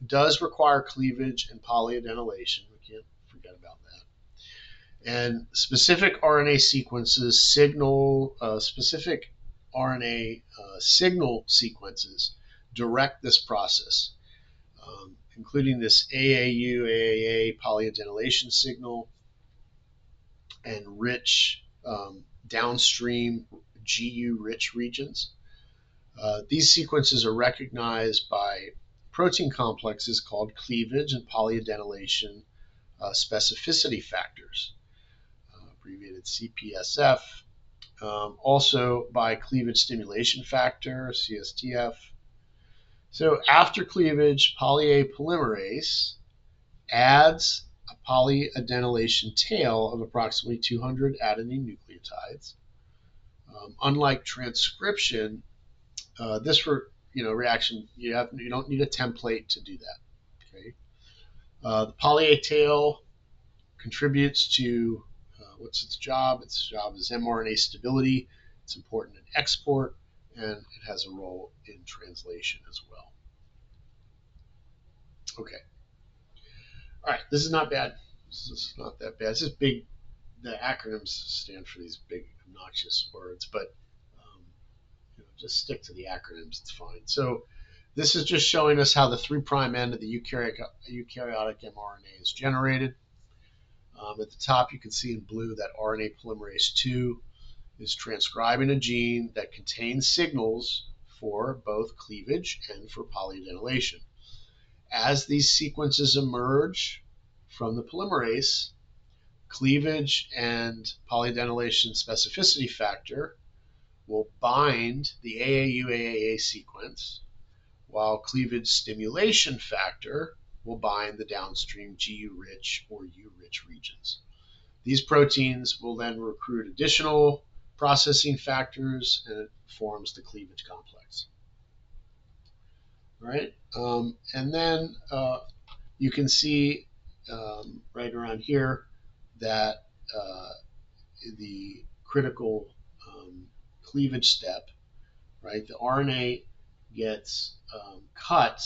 [SPEAKER 1] does require cleavage and polyadenylation. We can't forget about that. And specific RNA sequences specific RNA signal sequences direct this process, including this AAU-AAA polyadenylation signal and rich downstream GU-rich regions. These sequences are recognized by protein complexes called cleavage and polyadenylation specificity factors, abbreviated CPSF, also by cleavage stimulation factor, CSTF. So after cleavage, poly-A polymerase adds a polyadenylation tail of approximately 200 adenine nucleotides. Unlike transcription, this reaction, you don't need a template to do that. Okay, the poly-A tail contributes to what's its job? Its job is mRNA stability. It's important in export, and it has a role in translation as well. Okay. All right, this is not bad. This is not that bad. It's just big. The acronyms stand for these big, obnoxious words, but just stick to the acronyms. It's fine. So this is just showing us how the 3' end of the eukaryotic mRNA is generated. At the top, you can see in blue that RNA polymerase II is transcribing a gene that contains signals for both cleavage and for polyadenylation. As these sequences emerge from the polymerase, cleavage and polyadenylation specificity factor will bind the AAU-AAA sequence, while cleavage stimulation factor will bind the downstream GU-rich or U-rich regions. These proteins will then recruit additional processing factors, and it forms the cleavage complex. All right, and then you can see right around here that the critical cleavage step, right? The RNA gets cut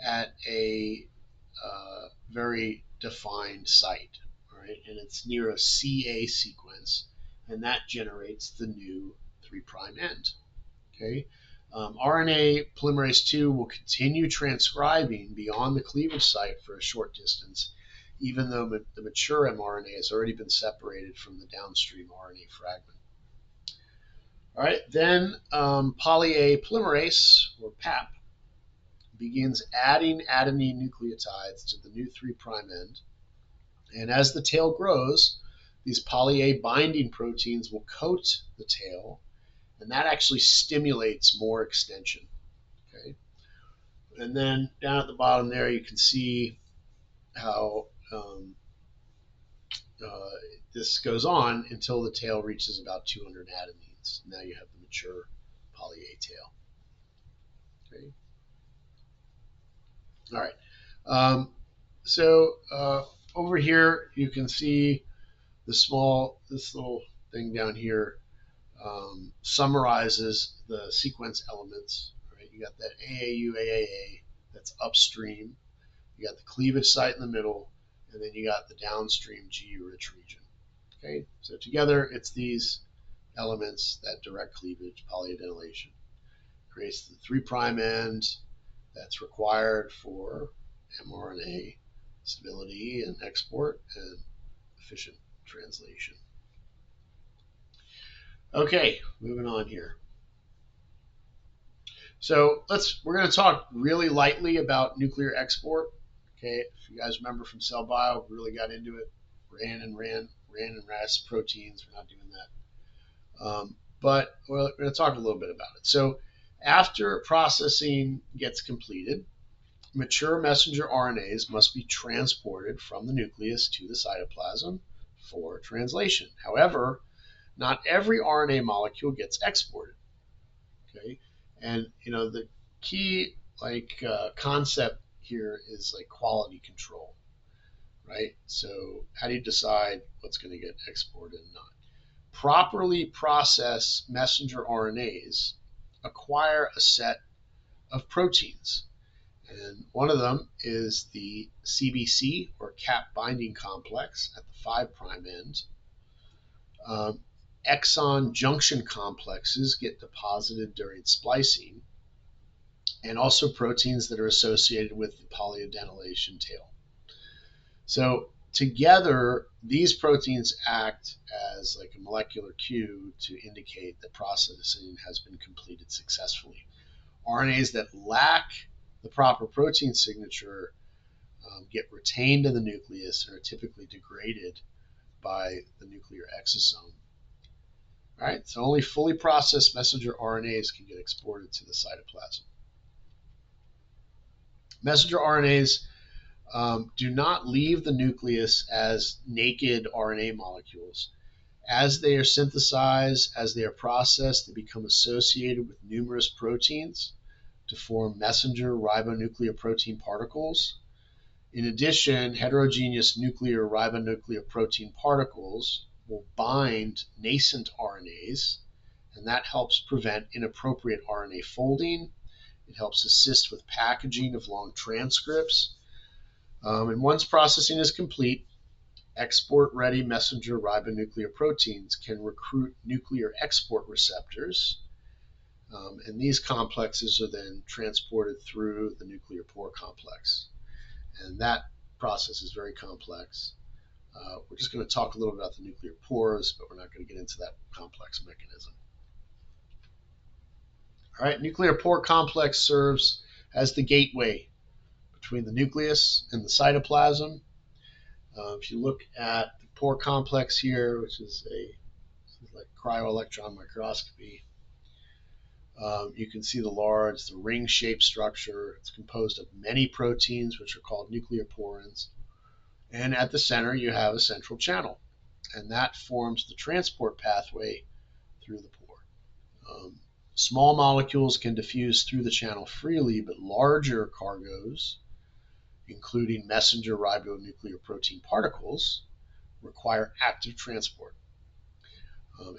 [SPEAKER 1] at a very defined site, right? And it's near a CA sequence, and that generates the new 3' end. Okay. RNA polymerase II will continue transcribing beyond the cleavage site for a short distance, even though the mature mRNA has already been separated from the downstream RNA fragment. All right, then poly-A polymerase, or PAP, begins adding adenine nucleotides to the new 3' end. And as the tail grows, these poly A binding proteins will coat the tail, and that actually stimulates more extension. Okay? And then down at the bottom there, you can see how this goes on until the tail reaches about 200 adenines. Now you have the mature poly A tail. Okay. All right. So over here you can see this little thing down here summarizes the sequence elements. Right? You got that AAU, AAA that's upstream. You got the cleavage site in the middle, and then you got the downstream GU-rich region. Okay, so together it's these elements that direct cleavage, polyadenylation, creates the 3' end that's required for mRNA stability and export and efficient translation. Okay, moving on here. So we're going to talk really lightly about nuclear export. Okay, if you guys remember from cell bio, we really got into it. Ran and RAS proteins. We're not doing that. But we're going to talk a little bit about it. So after processing gets completed, mature messenger RNAs must be transported from the nucleus to the cytoplasm for translation. However, not every RNA molecule gets exported. Okay, and the key concept here is like quality control, right? So how do you decide what's going to get exported and not? Properly processed messenger RNAs acquire a set of proteins. And one of them is the CBC, or cap binding complex, at the 5' end. Exon junction complexes get deposited during splicing, and also proteins that are associated with the polyadenylation tail. So together, these proteins act as like a molecular cue to indicate that processing has been completed successfully. RNAs that lack the proper protein signature get retained in the nucleus and are typically degraded by the nuclear exosome. All right, so only fully processed messenger RNAs can get exported to the cytoplasm. Messenger RNAs do not leave the nucleus as naked RNA molecules. As they are synthesized, as they are processed, they become associated with numerous proteins to form messenger ribonucleoprotein particles. In addition, heterogeneous nuclear ribonucleoprotein particles will bind nascent RNAs, and that helps prevent inappropriate RNA folding. It helps assist with packaging of long transcripts. And once processing is complete, export-ready messenger ribonucleoproteins can recruit nuclear export receptors, and these complexes are then transported through the nuclear pore complex. And that process is very complex. We're just going to talk a little about the nuclear pores, but we're not going to get into that complex mechanism. All right, nuclear pore complex serves as the gateway between the nucleus and the cytoplasm. If you look at the pore complex here, which is like cryo-electron microscopy, you can see the ring-shaped structure. It's composed of many proteins, which are called nucleoporins. And at the center, you have a central channel, and that forms the transport pathway through the pore. Small molecules can diffuse through the channel freely, but larger cargoes, including messenger ribonucleoprotein particles, require active transport.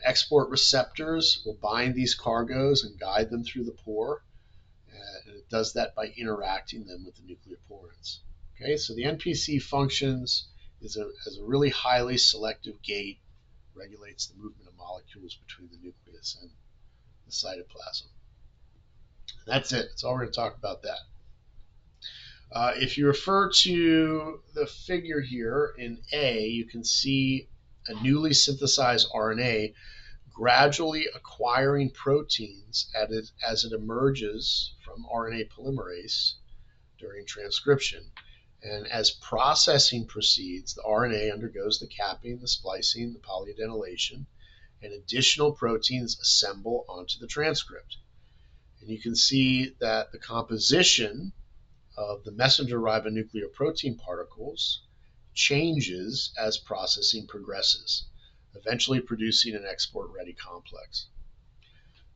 [SPEAKER 1] Export receptors will bind these cargoes and guide them through the pore, and it does that by interacting them with the nucleoporins. Okay, so the NPC functions as a really highly selective gate, regulates the movement of molecules between the nucleus and the cytoplasm. And that's it. That's all we're going to talk about that. If you refer to the figure here in A, you can see a newly synthesized RNA gradually acquiring proteins as it emerges from RNA polymerase during transcription. And as processing proceeds, the RNA undergoes the capping, the splicing, the polyadenylation, and additional proteins assemble onto the transcript. And you can see that the composition of the messenger ribonucleoprotein particles changes as processing progresses, eventually producing an export-ready complex.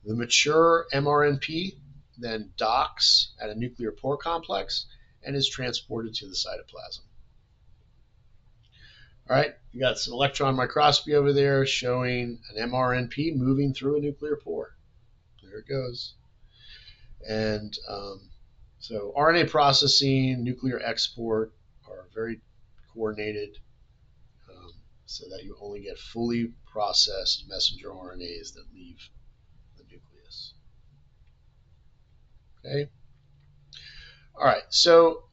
[SPEAKER 1] The mature mRNP then docks at a nuclear pore complex and is transported to the cytoplasm. All right, you got some electron microscopy over there showing an mRNP moving through a nuclear pore. There it goes. And so RNA processing, nuclear export are very coordinated so that you only get fully processed messenger RNAs that leave the nucleus. Okay. All right, so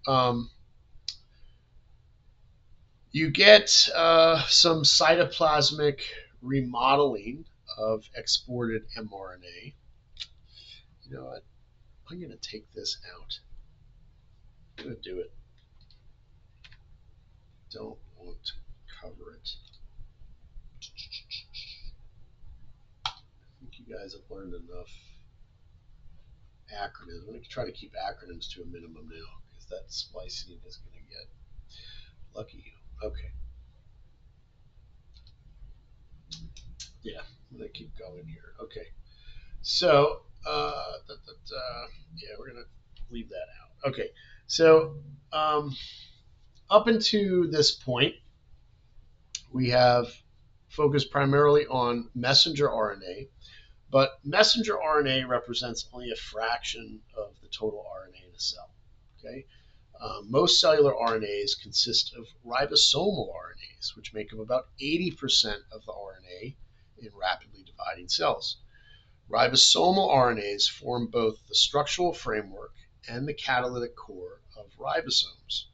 [SPEAKER 1] you get some cytoplasmic remodeling of exported mRNA. You know what? I'm going to take this out. I'm going to do it. Don't want to cover it. I think you guys have learned enough acronyms. I'm going to try to keep acronyms to a minimum now because that splicing is going to get lucky you. Okay. Yeah, I'm going to keep going here. Okay. So, yeah, we're going to leave that out. Okay. So, up until this point, we have focused primarily on messenger RNA, but messenger RNA represents only a fraction of the total RNA in a cell. Okay, most cellular RNAs consist of ribosomal RNAs, which make up about 80% of the RNA in rapidly dividing cells. Ribosomal RNAs form both the structural framework and the catalytic core of ribosomes.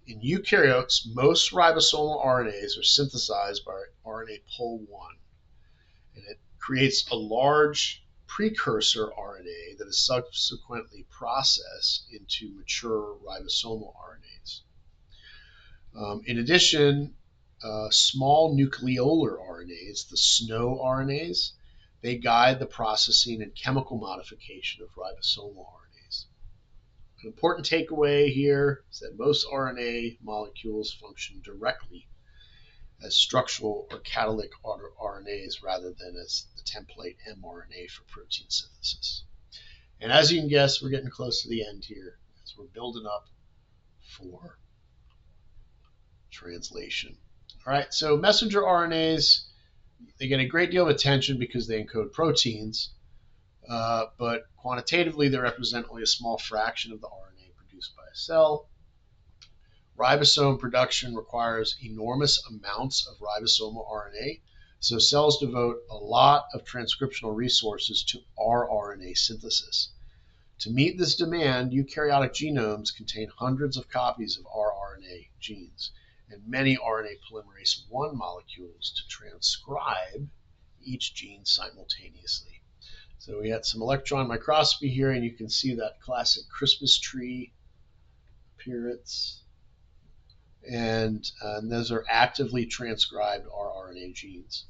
[SPEAKER 1] In eukaryotes, most ribosomal RNAs are synthesized by RNA pol 1, and it creates a large precursor RNA that is subsequently processed into mature ribosomal RNAs. In addition, small nucleolar RNAs, the SNO RNAs, they guide the processing and chemical modification of ribosomal RNAs. An important takeaway here is that most RNA molecules function directly as structural or catalytic RNAs rather than as the template mRNA for protein synthesis. And as you can guess, we're getting close to the end here as we're building up for translation. All right, so messenger RNAs, they get a great deal of attention because they encode proteins, but quantitatively they represent only a small fraction of the RNA produced by a cell. Ribosome production requires enormous amounts of ribosomal RNA, so cells devote a lot of transcriptional resources to rRNA synthesis. To meet this demand, eukaryotic genomes contain hundreds of copies of rRNA genes and many RNA polymerase I molecules to transcribe each gene simultaneously. So we had some electron microscopy here, and you can see that classic Christmas tree appearance. And those are actively transcribed rRNA genes.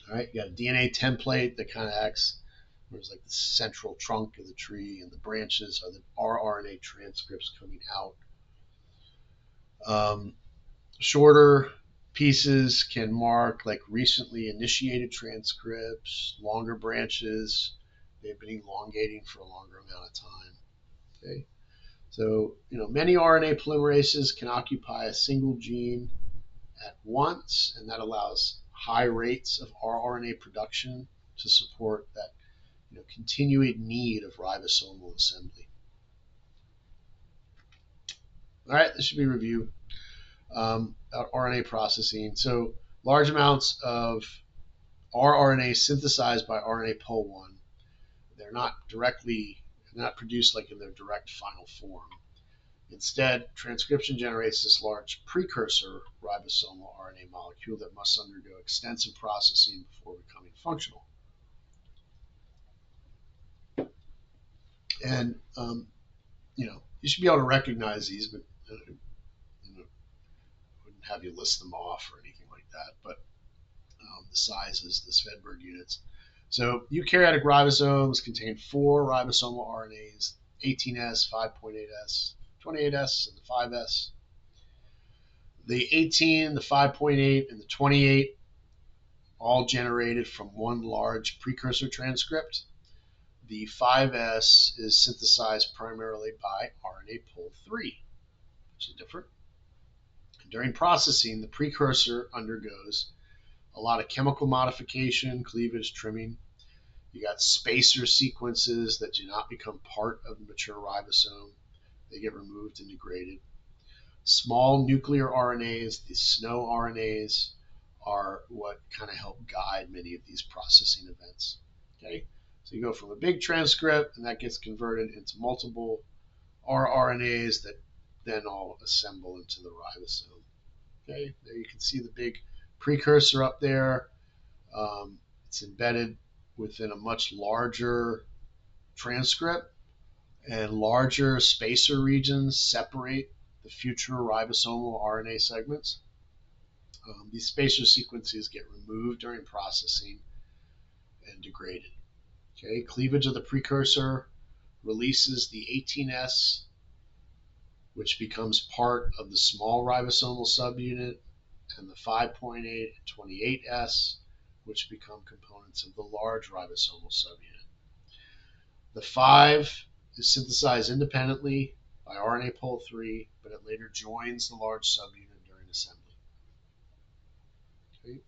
[SPEAKER 1] All right, you got a DNA template that kind of acts as like the central trunk of the tree, and the branches are the rRNA transcripts coming out. Shorter pieces can mark like recently initiated transcripts. Longer branches, they've been elongating for a longer amount of time. Okay. So, many RNA polymerases can occupy a single gene at once, and that allows high rates of rRNA production to support that continuing need of ribosomal assembly. All right, this should be a review about RNA processing. So, large amounts of rRNA synthesized by RNA pol 1, they're not produced like in their direct final form. Instead, transcription generates this large precursor ribosomal RNA molecule that must undergo extensive processing before becoming functional. And you should be able to recognize these, but wouldn't have you list them off or anything like that. But the sizes, the Svedberg units. So eukaryotic ribosomes contain 4 ribosomal RNAs: 18S, 5.8S, 28S, and the 5S. The 18, the 5.8, and the 28 all generated from one large precursor transcript. The 5S is synthesized primarily by RNA pol 3, which is different. During processing, the precursor undergoes a lot of chemical modification, cleavage, trimming. You got spacer sequences that do not become part of the mature ribosome. They get removed and degraded. Small nuclear RNAs, the SNO RNAs, are what kind of help guide many of these processing events. Okay, so you go from a big transcript, and that gets converted into multiple rRNAs that then all assemble into the ribosome. Okay, there you can see the big precursor up there. It's embedded within a much larger transcript, and larger spacer regions separate the future ribosomal RNA segments. These spacer sequences get removed during processing and degraded. Okay, cleavage of the precursor releases the 18S, which becomes part of the small ribosomal subunit, and the 5.8 and 28S, which become components of the large ribosomal subunit. The 5 is synthesized independently by RNA pol 3, but it later joins the large subunit during assembly. Okay.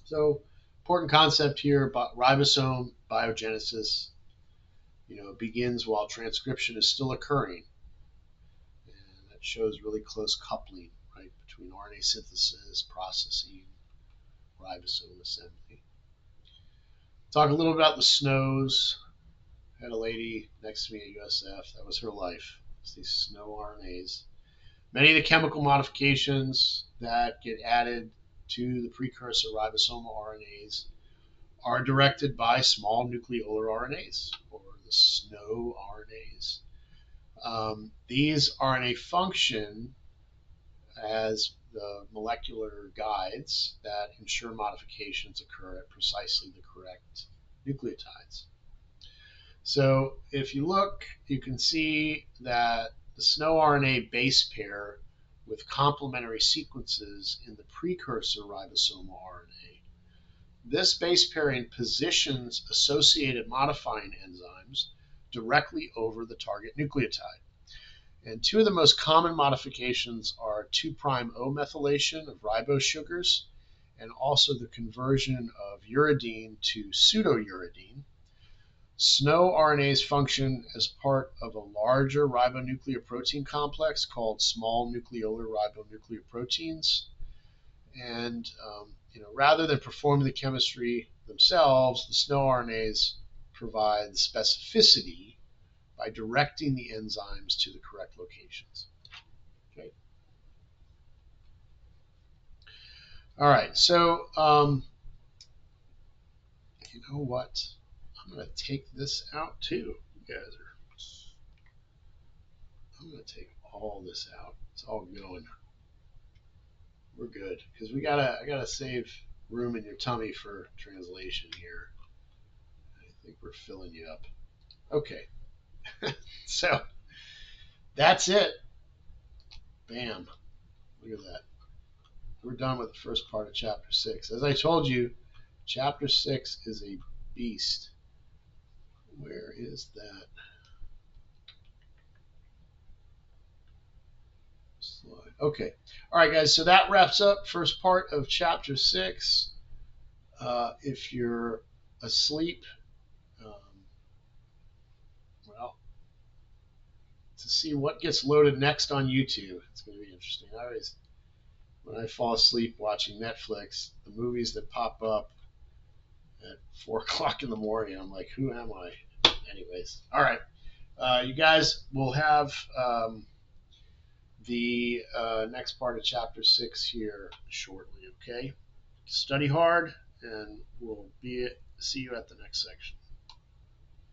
[SPEAKER 1] So, important concept here about ribosome biogenesis. It begins while transcription is still occurring, and that shows really close coupling, right, between RNA synthesis, processing, ribosome assembly. Talk a little about the SNOs. I had a lady next to me at USF. That was her life. It's these SNO RNAs. Many of the chemical modifications that get added to the precursor ribosomal RNAs are directed by small nucleolar RNAs, or the SNO RNAs. These RNA function as the molecular guides that ensure modifications occur at precisely the correct nucleotides. So if you look, you can see that the SNO RNA base pair with complementary sequences in the precursor ribosomal RNA. This base pairing positions associated modifying enzymes directly over the target nucleotide. And 2 of the most common modifica'cations are 2'-O methylation of ribose sugars, and also the conversion of uridine to pseudouridine. SNO RNAs function as part of a larger ribonucleoprotein complex called small nucleolar ribonucleoproteins. And rather than performing the chemistry themselves, the SNO RNAs provide specificity by directing the enzymes to the correct locations. Okay. All right, so you know what? I'm going to take this out too. You guys are. I'm going to take all this out. It's all going. We're good because I gotta save room in your tummy for translation here. I think we're filling you up. Okay, so that's it. Bam! Look at that. We're done with the first part of chapter 6. As I told you, chapter 6 is a beast. Where is that slide? Okay. All right, guys. So that wraps up first part of chapter 6. If you're asleep, well, to see what gets loaded next on YouTube, it's going to be interesting. When I fall asleep watching Netflix, the movies that pop up at 4 o'clock in the morning, I'm like, who am I? Anyways, all right. You guys will have the next part of chapter 6 here shortly, okay? Study hard, and we'll see you at the next section.